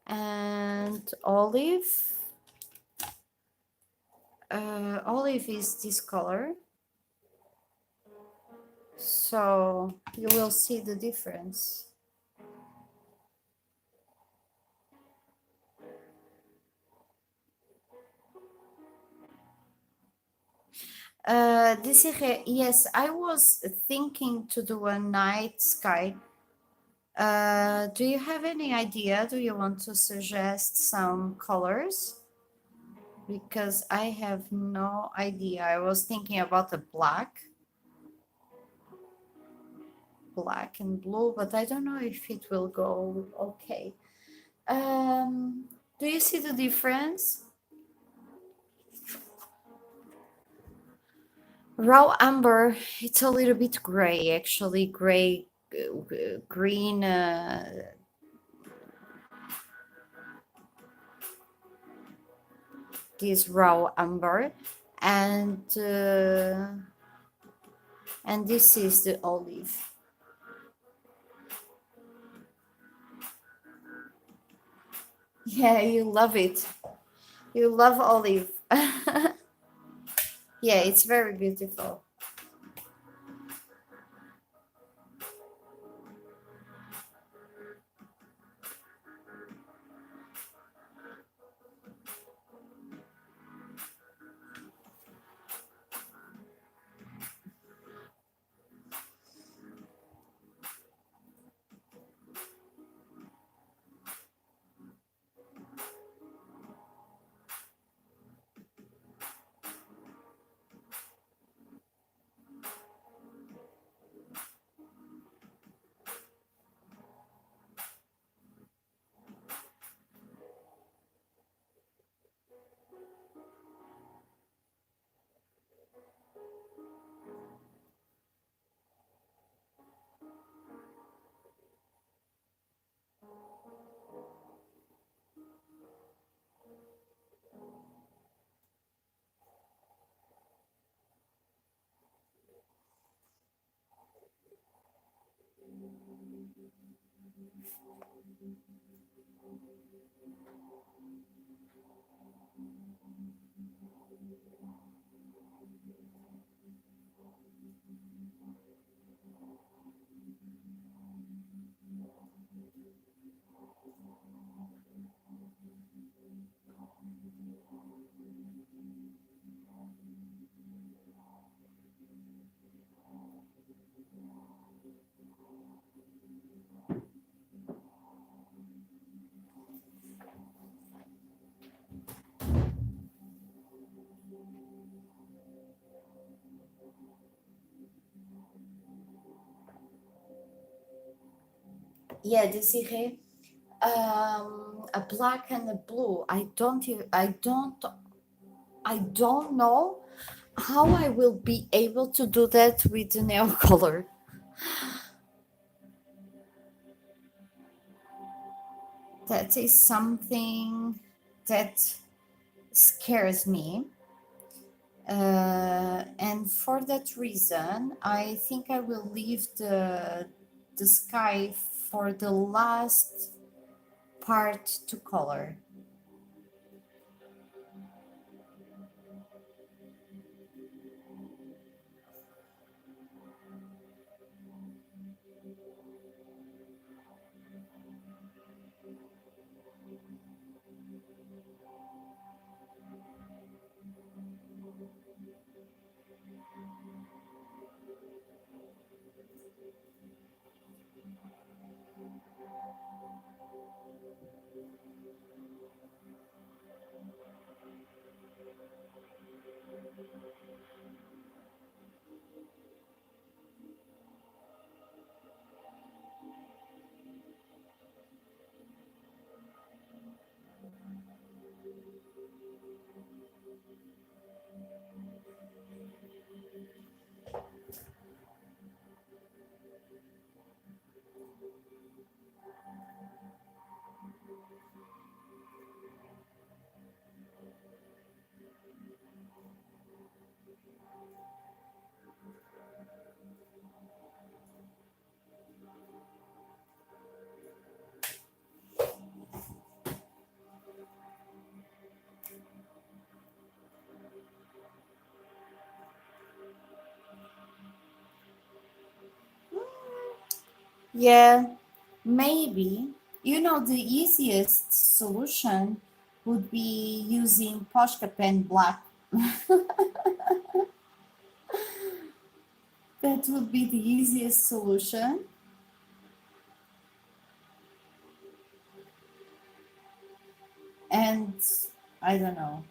And olive. Olive is this color. So you will see the difference. Yes, I was thinking to do a night sky. Do you have any idea? Do you want to suggest some colors? Because I have no idea. I was thinking about the black and blue, but I don't know if it will go okay. Do you see the difference? Raw amber, it's a little bit gray, actually, gray, green, this raw amber, and this is the olive. Yeah, you love it. You love olive. Yeah, it's very beautiful. Yeah, Desiree. A black and a blue. I don't know how I will be able to do that with the nail color. That is something that scares me. And for that reason, I think I will leave the sky for the last part to color. Yeah, maybe. You know, the easiest solution would be using Posca pen black. That would be the easiest solution. And I don't know.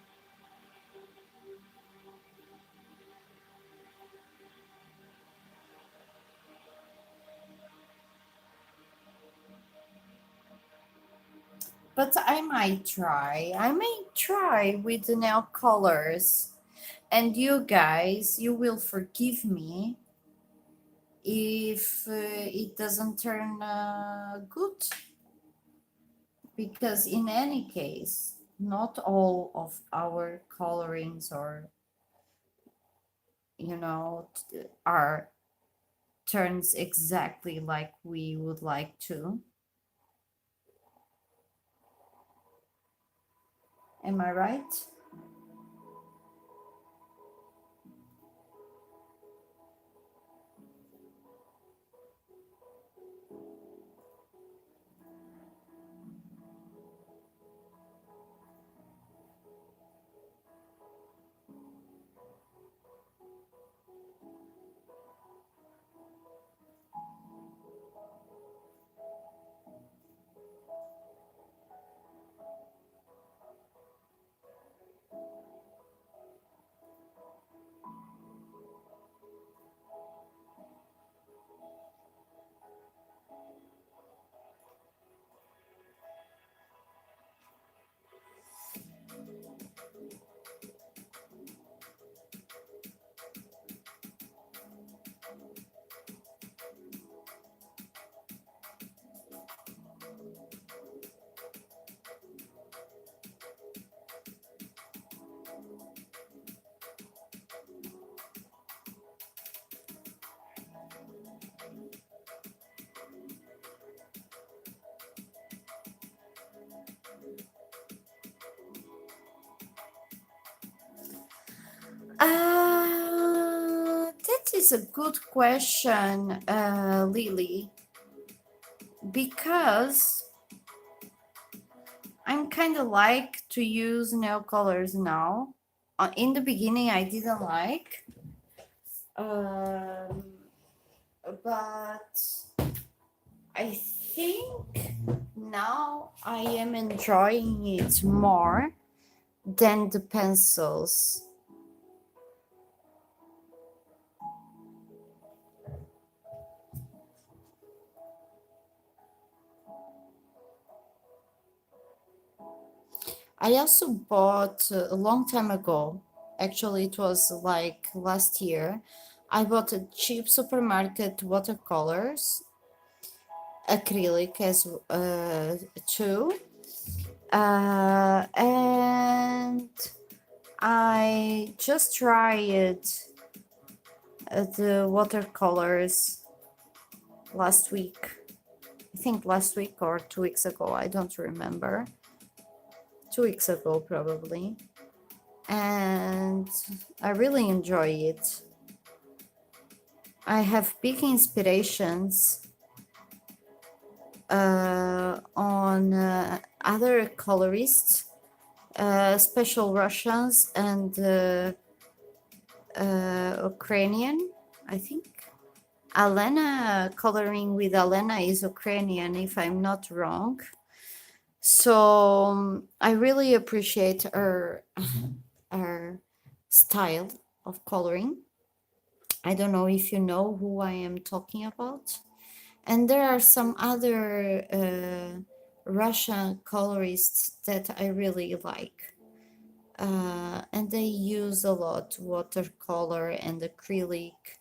But I might try. I may try with the nail colors. And you guys, you will forgive me if it doesn't turn good. Because in any case, not all of our colorings or, are turns exactly like we would like to. Am I right? That is a good question, Lily, because I'm kind of like to use nail colors now. In the beginning, I didn't like, um, but I think now I am enjoying it more than the pencils. I also bought a long time ago, actually, it was like last year. I bought a cheap supermarket watercolors, acrylic as too, and I just tried the watercolors last week. I think last week or 2 weeks ago, I don't remember. 2 weeks ago, probably. And I really enjoy it. I have big inspirations on other colorists, special Russians and Ukrainian, I think. Alena, coloring with Alena is Ukrainian, if I'm not wrong. So I really appreciate her style of coloring. I don't know if you know who I am talking about. And there are some other Russian colorists that I really like. And they use a lot watercolor and acrylic.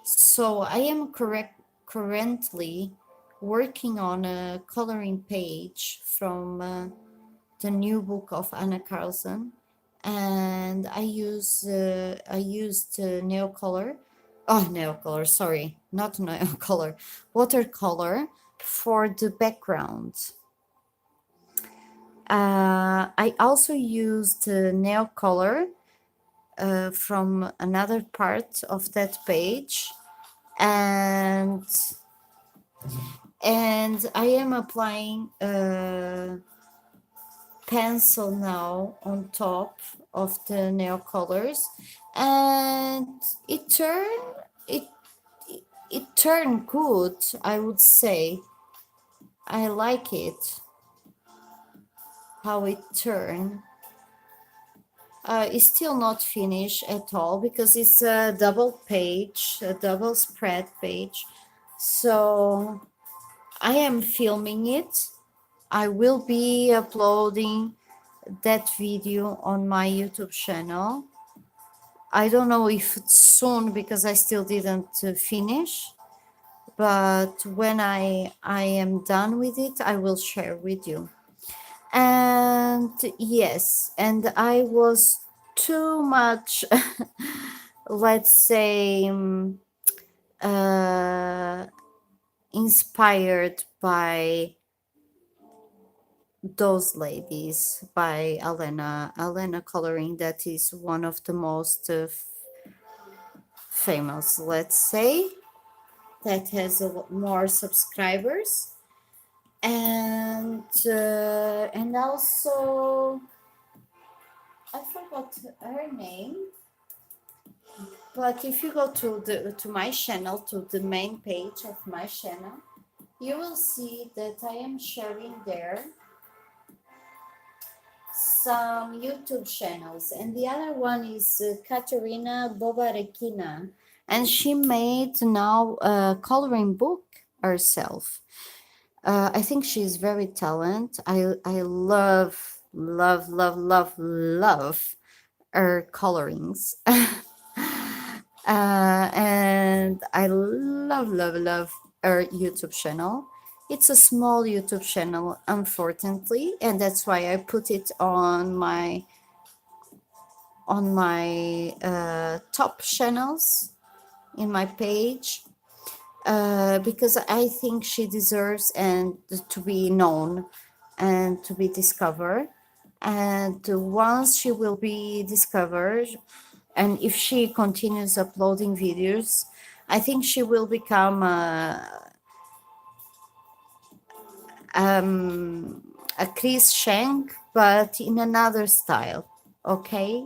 So I am currently working on a coloring page from the new book of Anna Carlson, and I used neocolor, sorry, not neocolor, watercolor for the background. I also used neocolor from another part of that page, and I am applying pencil now on top of the nail colors, and it turned good, I would say. I like it how it turned. It's still not finished at all because it's a double page, a double spread page. So I am filming it. I will be uploading that video on my YouTube channel. I don't know if it's soon because I still didn't finish, but when I am done with it, I will share with you. And yes, and I was too much, let's say, inspired by those ladies, by Alena coloring. That is one of the most famous, let's say, that has a lot more subscribers. And also I forgot her name, but if you go to my channel, to the main page of my channel, you will see that I am sharing there some YouTube channels, and the other one is Katerina Bobarekina, and she made now a coloring book herself. I think she's very talented. I love her colorings. And I love her YouTube channel. It's a small YouTube channel, unfortunately, and that's why I put it on my top channels in my page, because I think she deserves and to be known and to be discovered. And once she will be discovered, and if she continues uploading videos, I think she will become a Chris Shank, but in another style. Okay.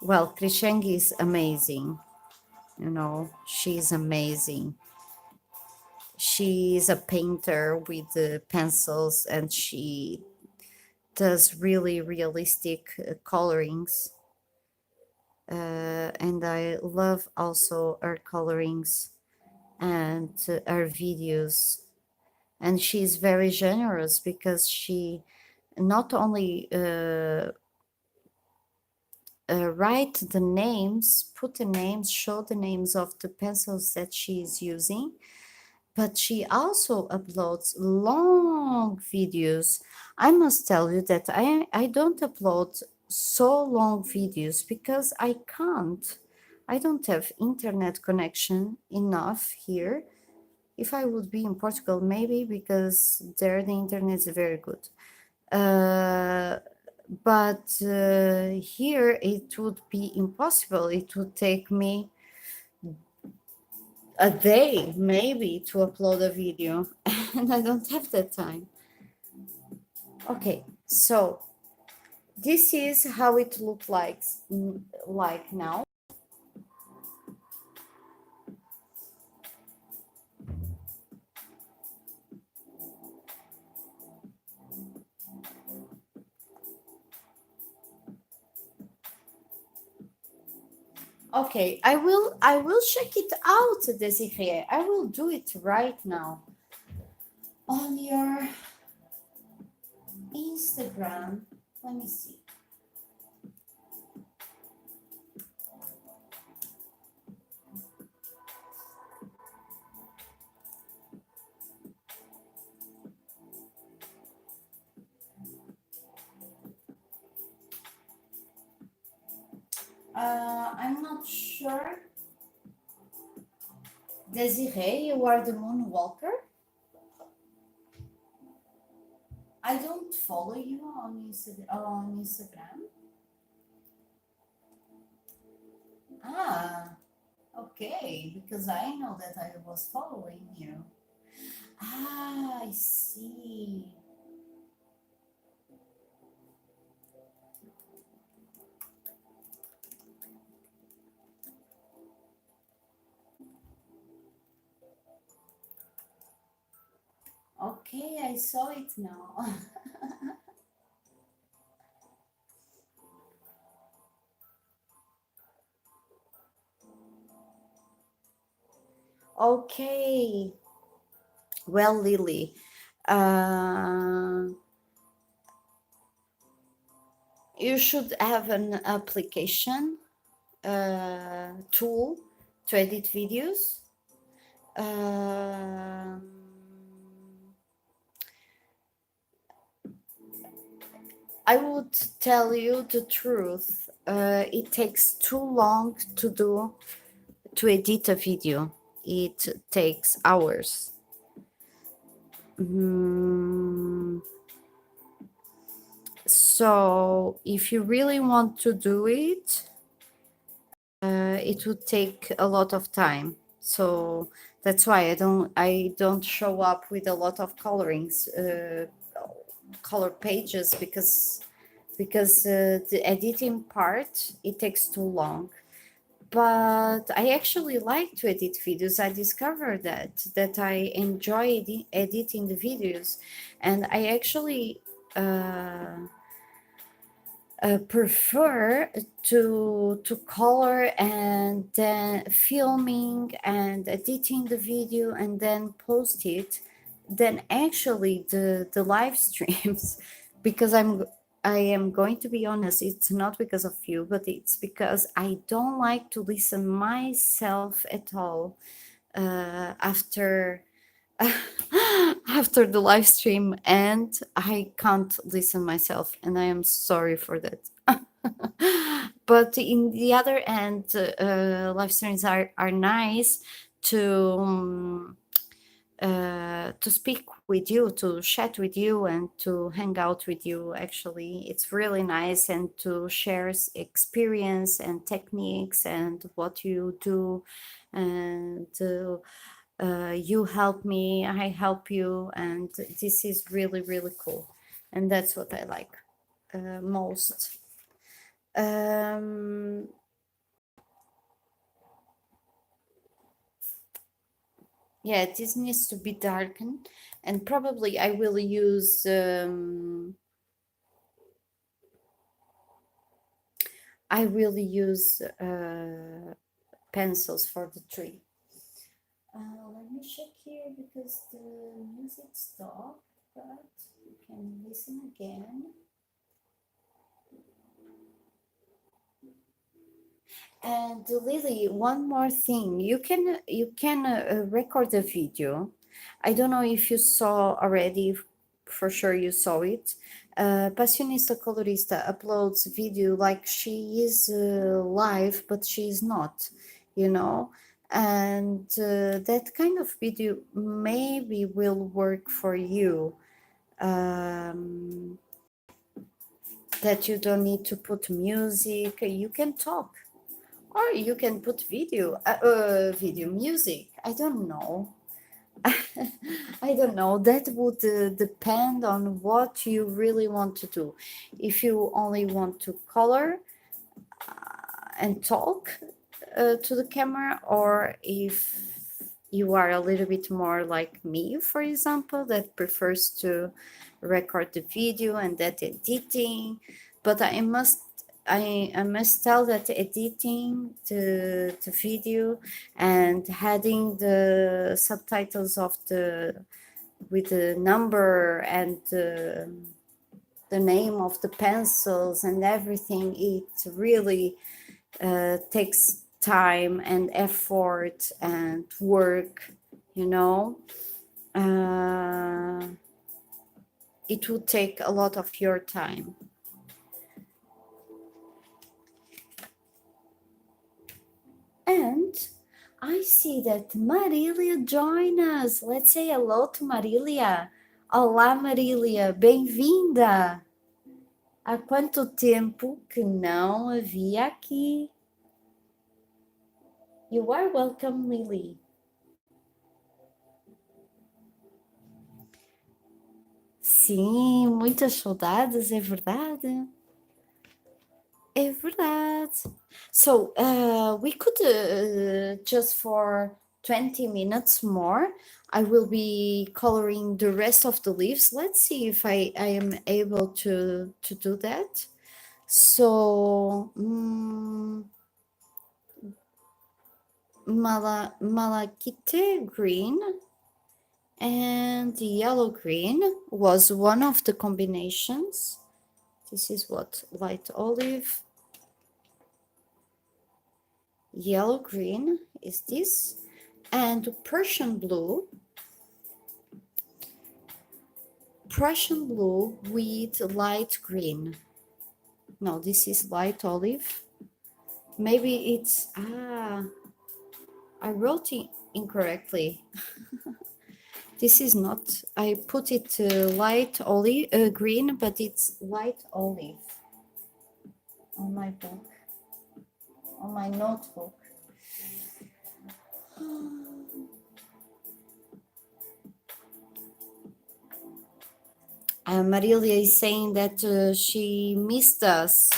Well, Chris Shank is amazing. You know, she's amazing. She is a painter with pencils, and she does really realistic colorings. and I love also her colorings and her videos. And she's very generous because she not only write the names, put the names, show the names of the pencils that she is using, but she also uploads long videos. I must tell you that I don't upload so long videos because I can't. I don't have internet connection enough here. If I would be in Portugal, maybe because there the internet is very good. But here it would be impossible. It would take me a day maybe to upload a video, and I don't have that time. Okay, so this is how it looks like now. Okay, I will check it out, Desiree. I will do it right now on your Instagram. Let me see. I'm not sure. Desiree, you are the moonwalker. I don't follow you on Instagram. Ah, okay, because I know that I was following you. Ah, I see. Okay, I saw it now. Okay. Well, Lily, uh, you should have an application tool to edit videos. Um, I would tell you the truth. It takes too long to edit a video. It takes hours. So if you really want to do it, it would take a lot of time. So that's why I don't show up with a lot of colorings, color pages, because the editing part, it takes too long. But I actually like to edit videos. I discovered that I enjoy editing the videos, and I actually prefer to color and then filming and editing the video and then post it than actually the live streams. Because I am going to be honest, it's not because of you, but it's because I don't like to listen myself at all after after the live stream, and I can't listen myself, and I am sorry for that. But in the other end, live streams are nice to speak with you, to chat with you, and to hang out with you. Actually, it's really nice, and to share experience and techniques and what you do, and you help me, I help you, and this is really, really cool. And that's what I like most. Um, yeah, this needs to be darkened, and probably I will use I will use pencils for the tree. Let me check here because the music stopped, but you can listen again. And Lily, one more thing. You can record the video. I don't know if you saw already. For sure, you saw it. Passionista Colorista uploads video like she is live, but she is not. You know, and that kind of video maybe will work for you. That you don't need to put music. You can talk. Or you can put video music. I don't know. I don't know. That would depend on what you really want to do. If you only want to color and talk to the camera, or if you are a little bit more like me, for example, that prefers to record the video and that editing. But I must tell that editing the video and adding the subtitles of the with the number and the name of the pencils and everything, it really takes time and effort and work, you know. It would take a lot of your time. And I see that Marília joined us. Let's say hello to Marília. Olá, Marília, bem-vinda! Há quanto tempo que não a vi aqui? You are welcome, Lily. Sim, muitas saudades, é verdade. É verdade. So, we could just for 20 minutes more, I will be coloring the rest of the leaves. Let's see if I am able to do that. So, Malachite green and yellow green was one of the combinations. This is what, light olive. Yellow green is this, and Prussian blue with light green. No, this is light olive. Maybe it's I wrote it incorrectly. This is not, I put it light olive green, but it's light olive on my book, on my notebook. Marilia is saying that she missed us,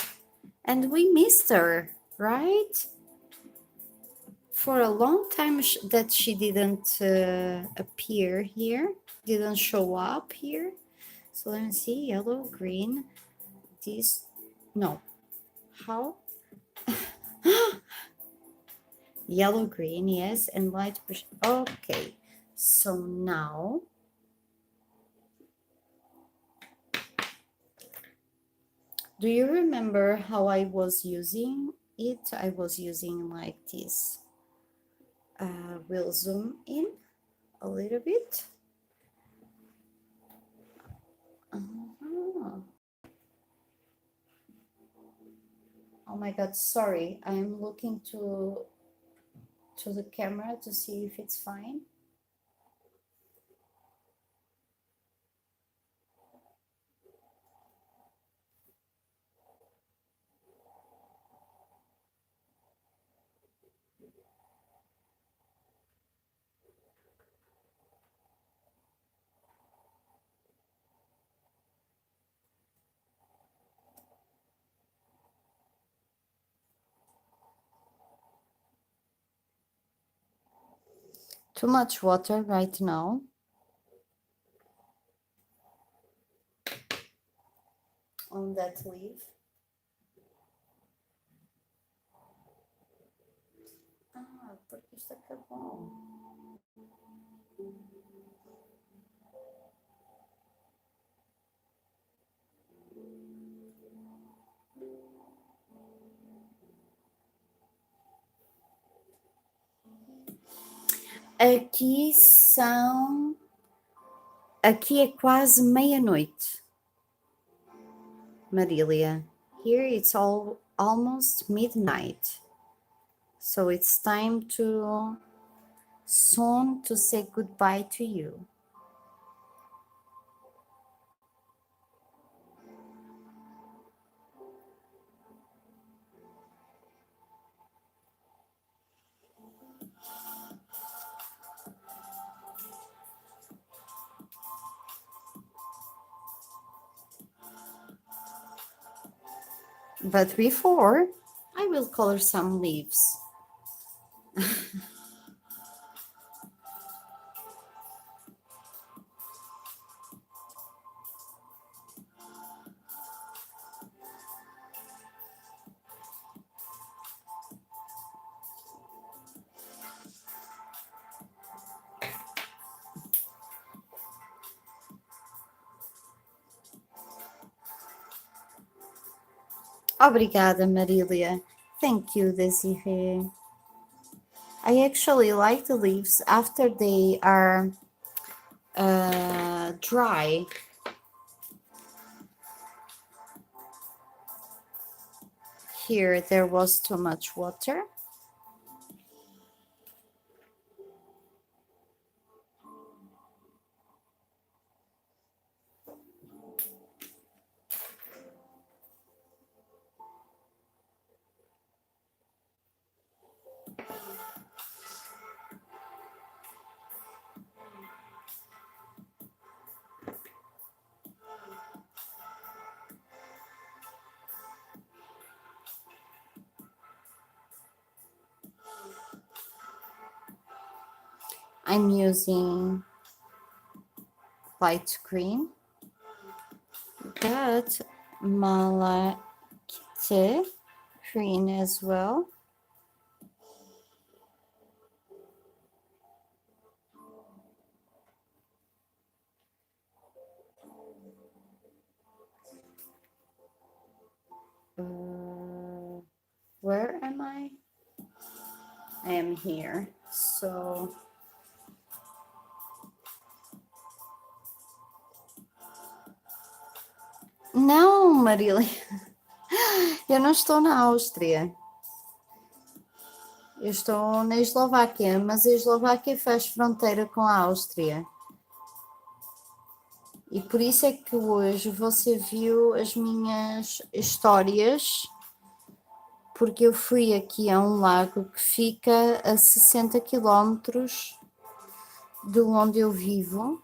and we missed her, right? For a long time that she didn't appear here, didn't show up here. So let me see, yellow, green, this, no, how? Yellow, green, yes, and light, okay. So now, do you remember how I was using it? I was using like this. We'll zoom in a little bit. Oh my God, sorry. I'm looking to the camera to see if it's fine. Too much water right now. On that leaf. porque isto acabou. Aqui são... Aqui é quase meia-noite, Marília. Here it's almost midnight. So it's time to soon to say goodbye to you. But before, I will color some leaves. Obrigada, Marília. Thank you, Desiree. I actually like the leaves after they are dry. Here there was too much water. I'm using light green, but malachite green as well. Where am I? I am here. So não, Marília, eu não estou na Áustria. Eu estou na Eslováquia, mas a Eslováquia faz fronteira com a Áustria. E por isso é que hoje você viu as minhas histórias, porque eu fui aqui a um lago que fica a 60 quilómetros de onde eu vivo.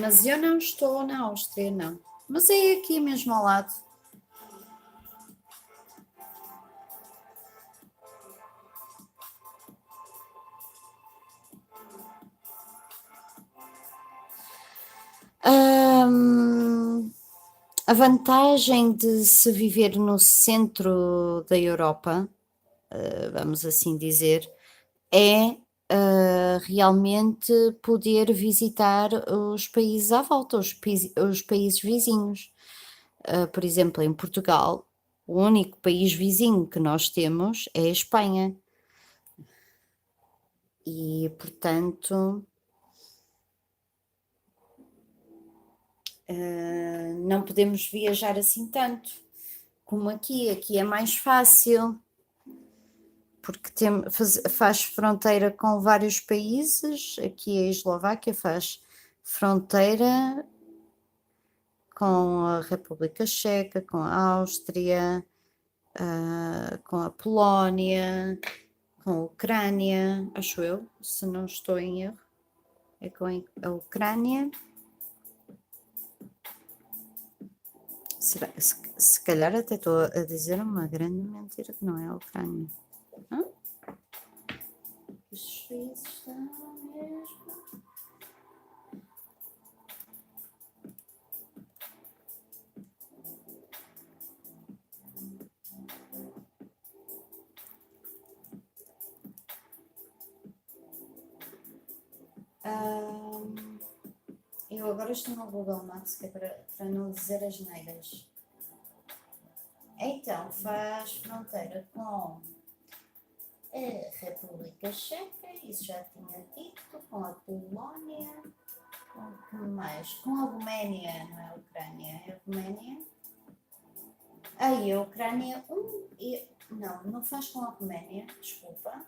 Mas eu não estou na Áustria, não. Mas é aqui mesmo ao lado. A vantagem de se viver no centro da Europa, vamos assim dizer, é realmente poder visitar os países à volta, os países vizinhos. Por exemplo, em Portugal, o único país vizinho que nós temos é a Espanha. E, portanto, não podemos viajar assim tanto como aqui. Aqui é mais fácil, porque faz fronteira com vários países. Aqui a Eslováquia faz fronteira com a República Checa, com a Áustria, com a Polónia, com a Ucrânia, acho eu, se não estou em erro, é com a Ucrânia. Se calhar até estou a dizer uma grande mentira, que não é a Ucrânia. Os juízes estão mesmo. Eu agora estou no Google Maps, que é para não dizer as neiras. Então, faz fronteira com a República Checa, isso já tinha dito, com a Polónia, com o que mais? Com a Roménia, não é a Ucrânia, é a Roménia. Aí a Ucrânia, não faz com a Roménia, desculpa,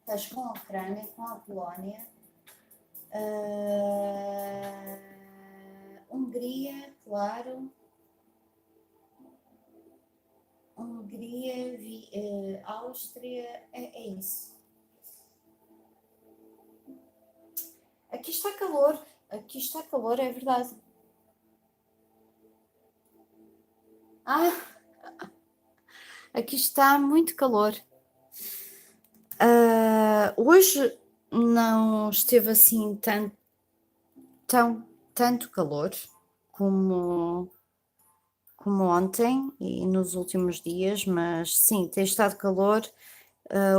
faz com a Ucrânia, com a Polónia, Hungria, claro, Hungria, Áustria, é isso. Aqui está calor, é verdade. Aqui está muito calor. Hoje não esteve assim tanto calor como ontem e nos últimos dias, mas sim, tem estado calor.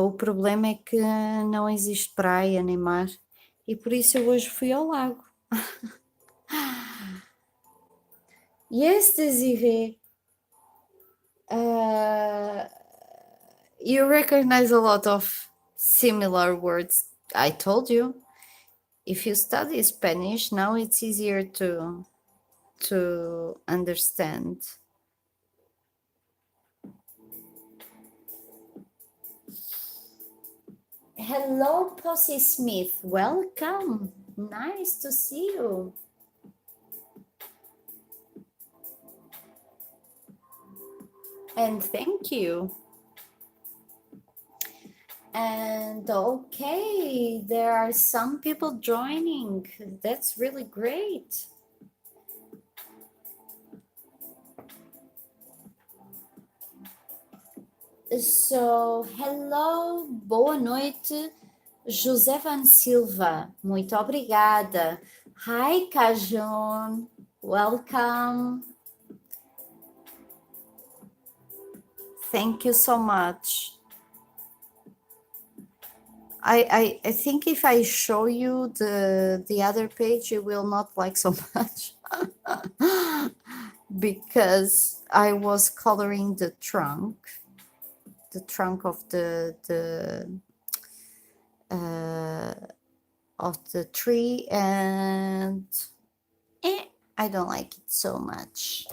O problema é que não existe praia nem mar e por isso eu hoje fui ao lago. Yes, Desiree. You recognize a lot of similar words. I told you. If you study Spanish, now it's easier to understand. Hello, Posy Smith. Welcome. Nice to see you. And thank you. And okay, there are some people joining. That's really great. So, hello, boa noite, José Van Silva. Muito obrigada. Hi, Kajon. Welcome. Thank you so much. I think if I show you the other page, you will not like so much because I was coloring the trunk of the tree, and I don't like it so much.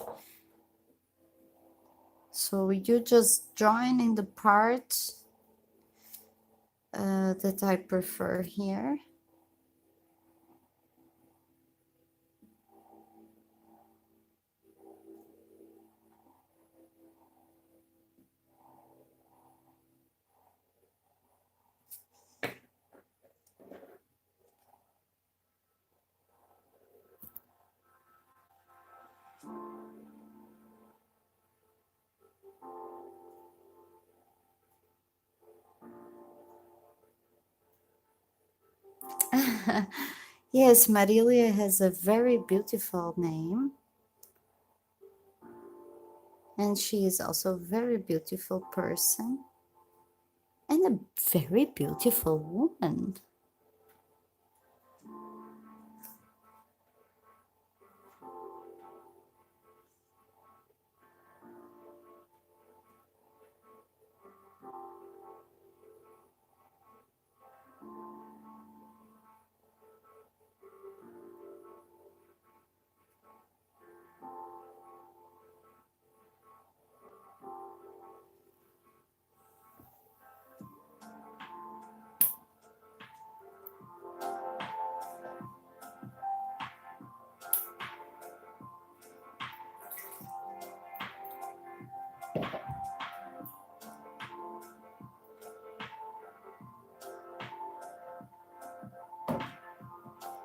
So you just join in the part that I prefer here. Yes, Marilia has a very beautiful name. And she is also a very beautiful person. And a very beautiful woman.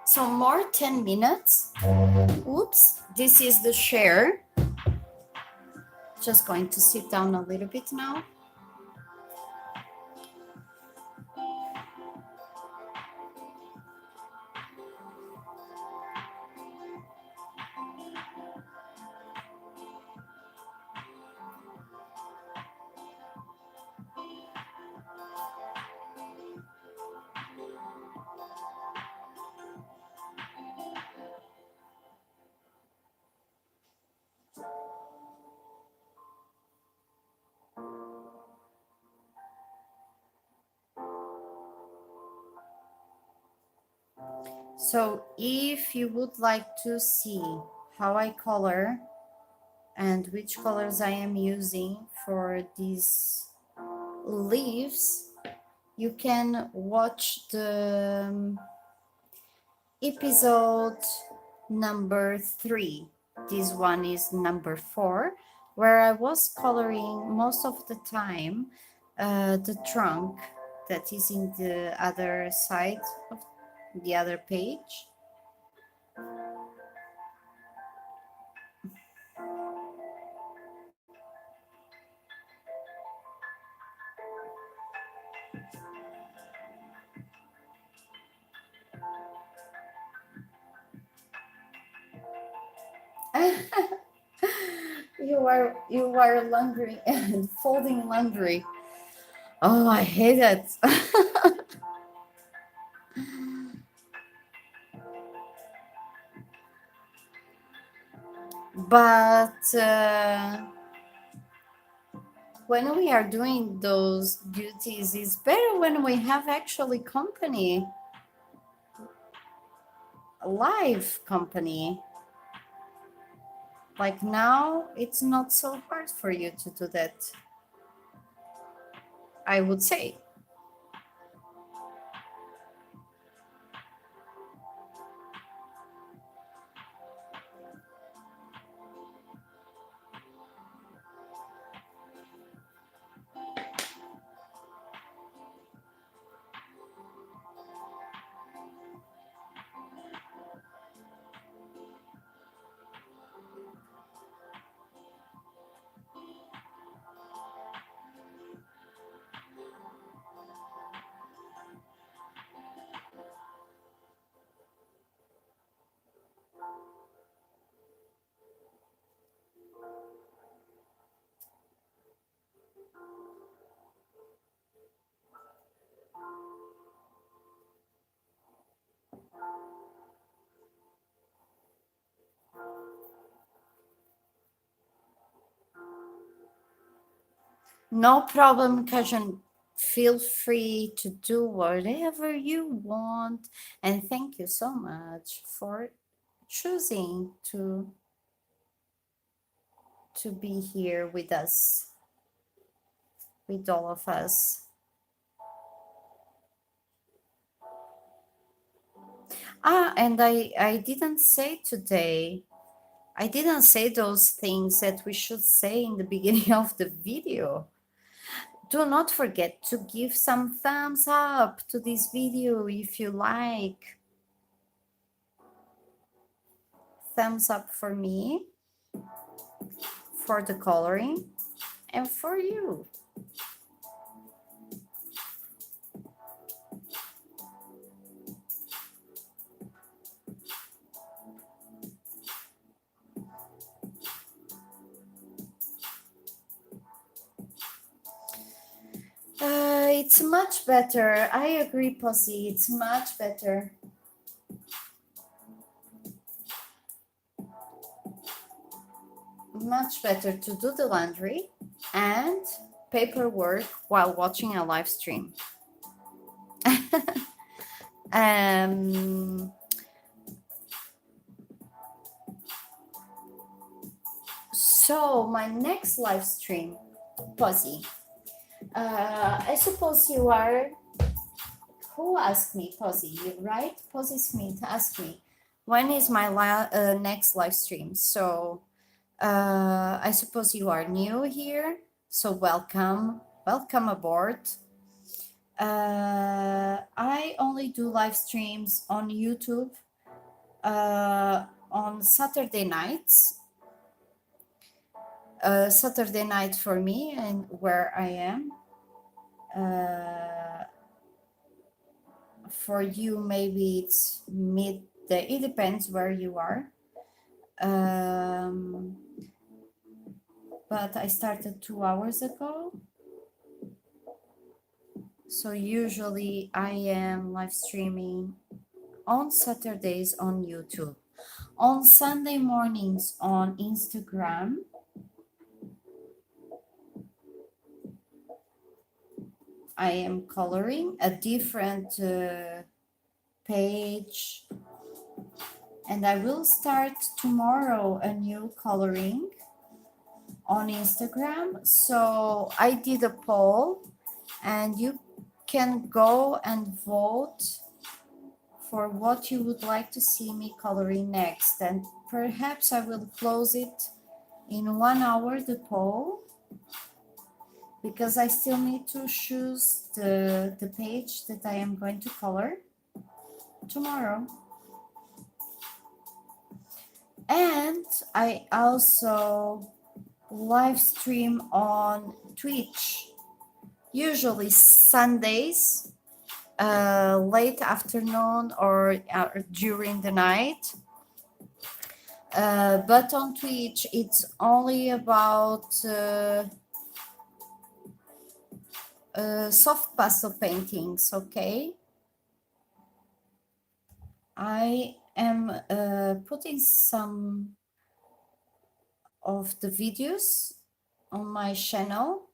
So more 10 minutes. Oops, this is the share. Just going to sit down a little bit now. So if you would like to see how I color and which colors I am using for these leaves, you can watch the episode number 3. This one is number 4, where I was coloring most of the time the trunk that is in the other side of the other page. You are laundry and folding laundry. Oh, I hate it. But when we are doing those duties, it's better when we have actually company, live company. Like now, it's not so hard for you to do that, I would say. No problem, Kajan. Feel free to do whatever you want. And thank you so much for choosing to be here with us, with all of us. And I didn't say today, I didn't say those things that we should say in the beginning of the video. Do not forget to give some thumbs up to this video if you like. Thumbs up for me, for the coloring, and for you. It's much better. I agree, Posy. It's much better. Much better to do the laundry and paperwork while watching a live stream. So my next live stream, Posy. I suppose you are. Who asked me, Posy? Right? Posy Smith asked me, when is my next live stream? So I suppose you are new here. So welcome aboard. I only do live streams on YouTube on Saturday nights. Saturday night for me and where I am. For you, maybe it's midday. It depends where you are. But I started 2 hours ago. So usually I am live streaming on Saturdays on YouTube, on Sunday mornings on Instagram. I am coloring a different page And I will start tomorrow a new coloring on Instagram. So I did a poll and you can go and vote for what you would like to see me coloring next. And perhaps I will close it in 1 hour, the poll, because I still need to choose the page that I am going to color tomorrow. And I also live stream on Twitch, usually Sundays, late afternoon or during the night. But on Twitch, it's only about soft pastel paintings, okay? I am putting some of the videos on my channel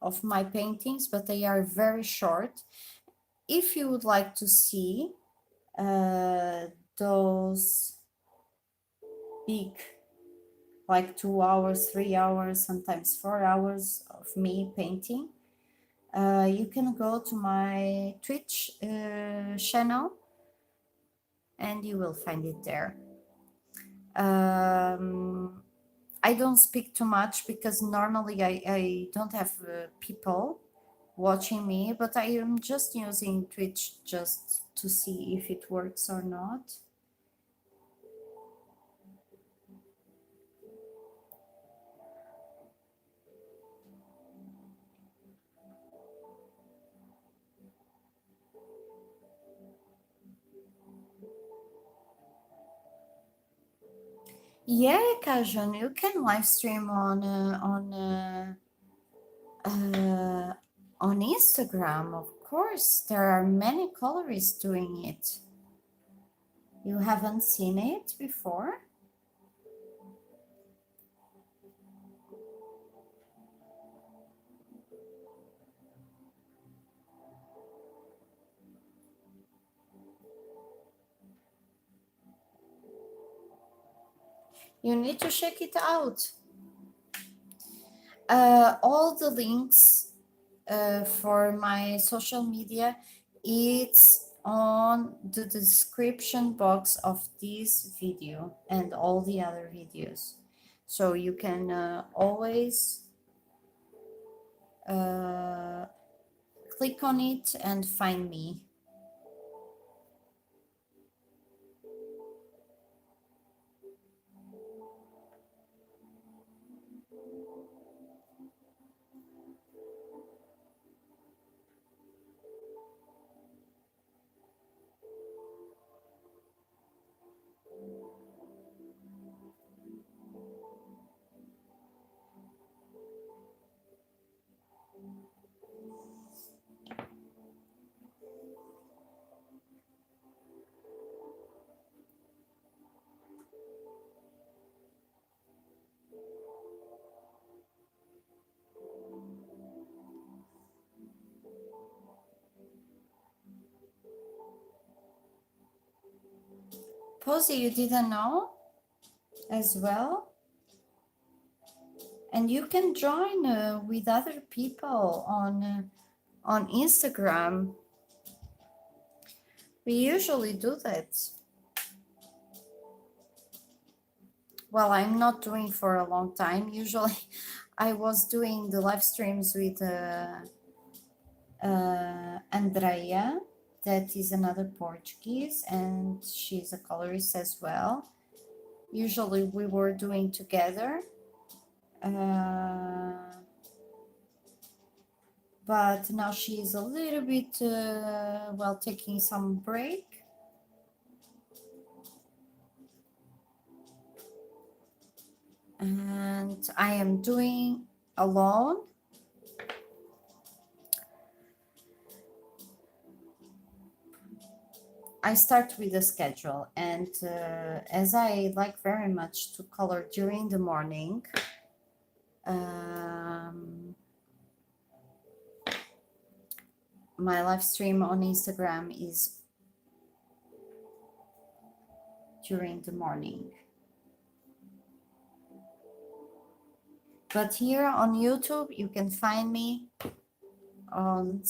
of my paintings, but they are very short. If you would like to see those big, like 2 hours, 3 hours, sometimes 4 hours of me painting, you can go to my Twitch channel and you will find it there. I don't speak too much because normally I don't have people watching me, but I am just using Twitch just to see if it works or not. Yeah, Kajan, you can live stream on Instagram, of course. There are many colorists doing it. You haven't seen it before? You need to check it out. All the links for my social media, it's on the description box of this video and all the other videos. So you can always click on it and find me. Posy, you didn't know as well? And you can join with other people on Instagram. We usually do that. Well, I'm not doing for a long time. Usually I was doing the live streams with Andrea, that is another Portuguese, and she's a colorist as well. Usually we were doing together. But now she is a little bit, well, taking some break. And I am doing alone. I start with a schedule, and as I like very much to color during the morning, my live stream on Instagram is during the morning. But here on YouTube, you can find me on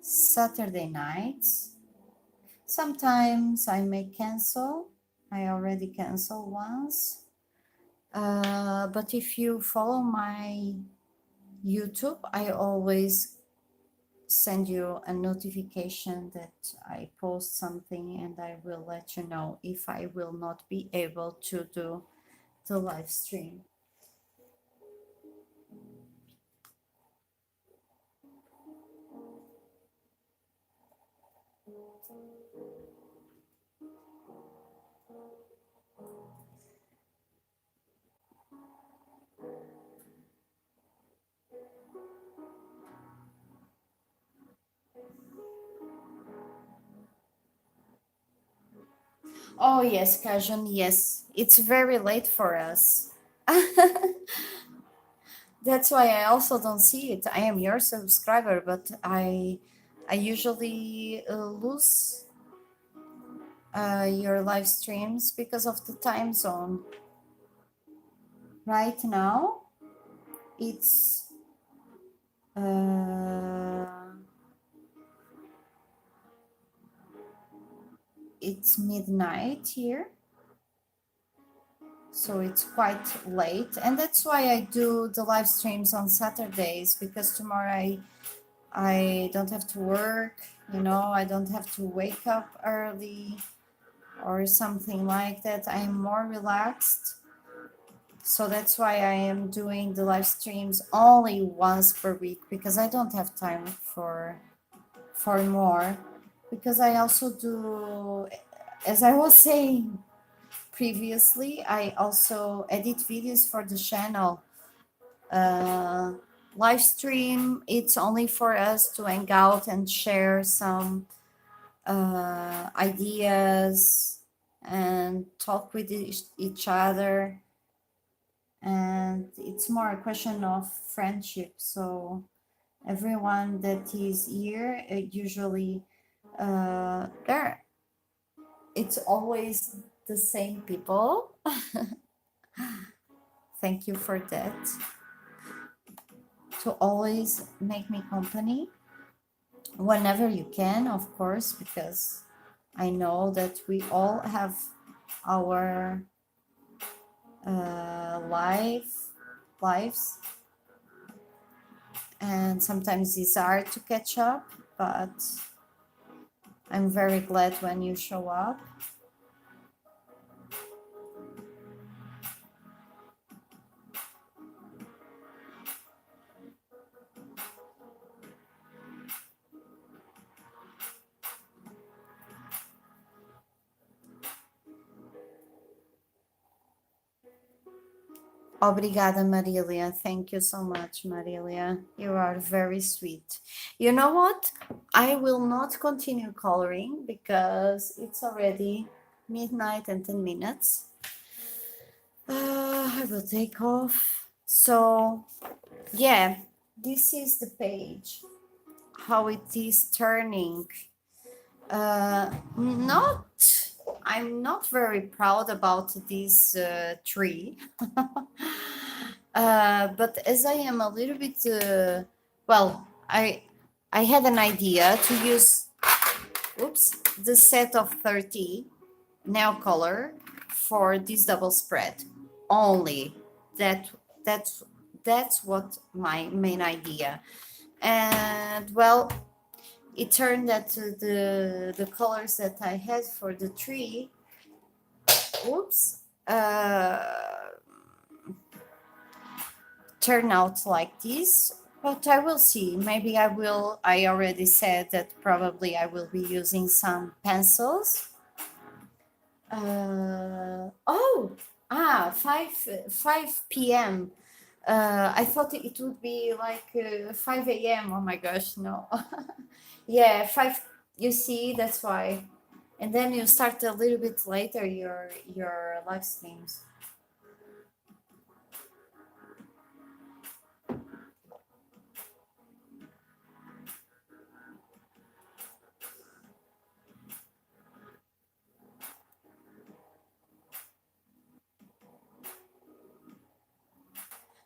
Saturday nights. Sometimes I may cancel. I already canceled once. But if you follow my YouTube, I always send you a notification that I post something, and I will let you know if I will not be able to do the live stream. Oh yes, Kajan, yes. It's very late for us. That's why I also don't see it. I am your subscriber, but I usually lose your live streams because of the time zone. Right now, it's midnight here, so it's quite late, and that's why I do the live streams on Saturdays, because tomorrow I don't have to work, you know, I don't have to wake up early or something like that. I am more relaxed. So that's why I am doing the live streams only once per week, because I don't have time for more. Because I also do, as I was saying previously, I also edit videos for the channel. Live stream, it's only for us to hang out and share some ideas and talk with each other, and it's more a question of friendship. So everyone that is here, usually there, it's always the same people. Thank you for that, to always make me company whenever you can, of course, because I know that we all have our lives, and sometimes it's hard to catch up, but I'm very glad when you show up. Obrigada, Marilia. Thank you so much, Marilia. You are very sweet. You know what? I will not continue coloring because it's already midnight and 10 minutes. I will take off. So, yeah, this is the page, how it is turning. I'm not very proud about this tree. But as I am a little bit, well, I had an idea to use, the set of 30 nail color for this double spread only. That's that's what my main idea. And well, it turned that the colors that I had for the tree, turn out like this. But I will see. Maybe I will. I already said that probably I will be using some pencils. 5 p.m. I thought it would be like 5 a.m. Oh my gosh, no. Yeah, 5. You see, that's why. And then you start a little bit later your live streams.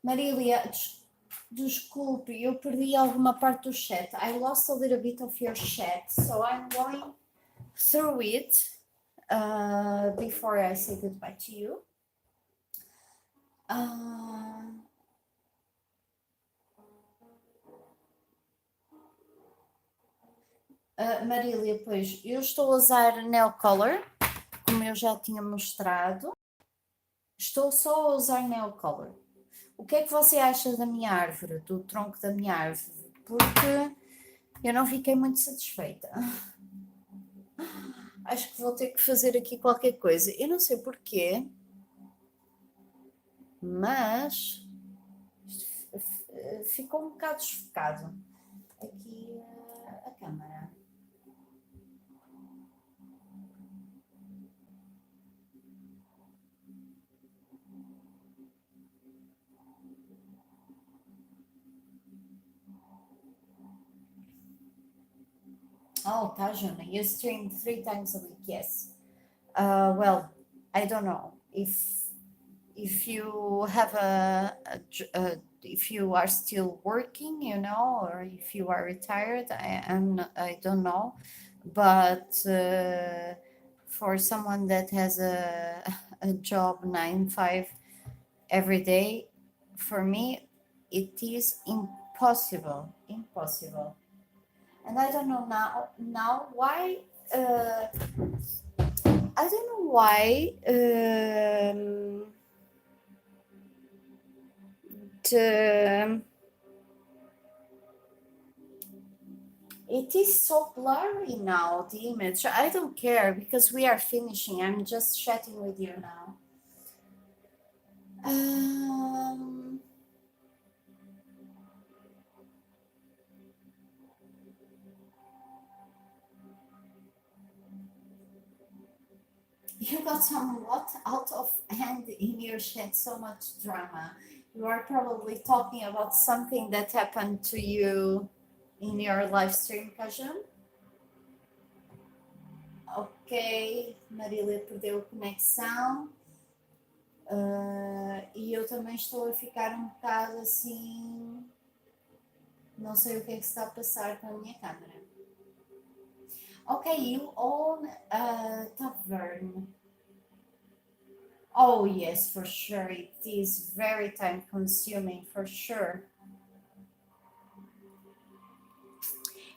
Marília, desculpe, eu perdi alguma parte do chat. I lost a little bit of your chat, so I'm going through it before I say goodbye to you. Marília, pois eu estou a usar nail color, como eu já tinha mostrado. Estou só a usar nail color. O que é que você acha da minha árvore, do tronco da minha árvore? Porque eu não fiquei muito satisfeita. Acho que vou ter que fazer aqui qualquer coisa. Eu não sei porquê, mas ficou um bocado desfocado aqui a câmera. Oh, Tajana, you stream 3 times a week, yes. Well, I don't know if you have if you are still working, you know, or if you are retired. I don't know, but for someone that has a job 9 to 5 every day, for me it is impossible. And I don't know now why. I don't know why it is so blurry now, the image. I don't care because we are finishing. I'm just chatting with you now. You got somewhat out of hand in your chat, so much drama. You are probably talking about something that happened to you in your live stream, Kajun. Ok, Marília perdeu a conexão. E eu também estou a ficar um bocado assim. Não sei o que é que se está a passar com a minha câmera. Okay, you own a tavern. Oh yes, for sure. It is very time consuming, for sure.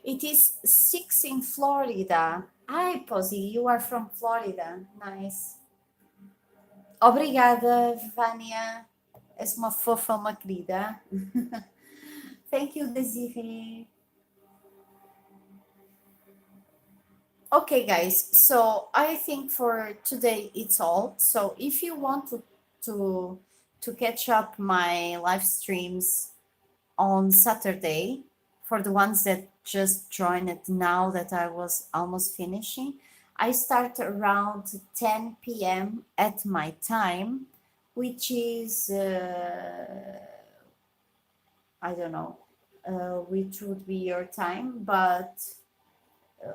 It is 6 in Florida. Hi, Posy, you are from Florida. Nice. Obrigada, Vânia. És uma fofa, uma querida. Thank you, Desiree. Okay, guys, so I think for today it's all. So if you want to catch up my live streams on Saturday, for the ones that just joined it now that I was almost finishing, I start around 10 p.m. at my time, which is I don't know which would be your time, but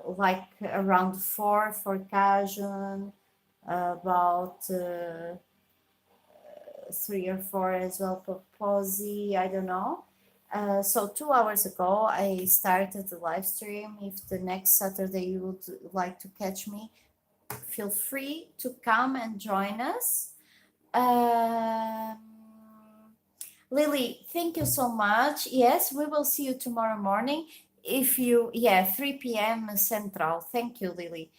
like around 4 for Cajun, about 3 or 4 as well for Posy, I don't know. So 2 hours ago I started the live stream. If the next Saturday you would like to catch me, feel free to come and join us. Lily, thank you so much. Yes, we will see you tomorrow morning. If you 3 p.m. Central. Thank you, Lily.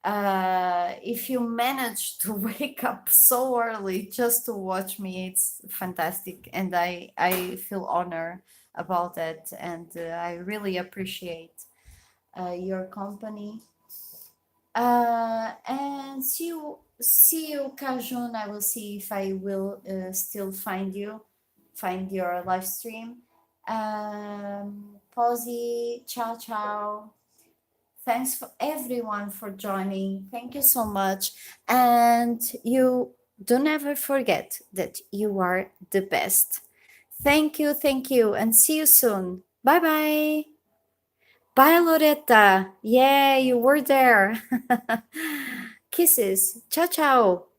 If you manage to wake up so early just to watch me, it's fantastic, and I feel honored about that, and I really appreciate your company. And see you, Kajun. I will see if I will still find your live stream. Posy, ciao. Thanks for everyone for joining. Thank you so much. And you don't ever forget that you are the best. Thank you, and see you soon. Bye. Bye, Loretta. Yeah, you were there. Kisses. Ciao.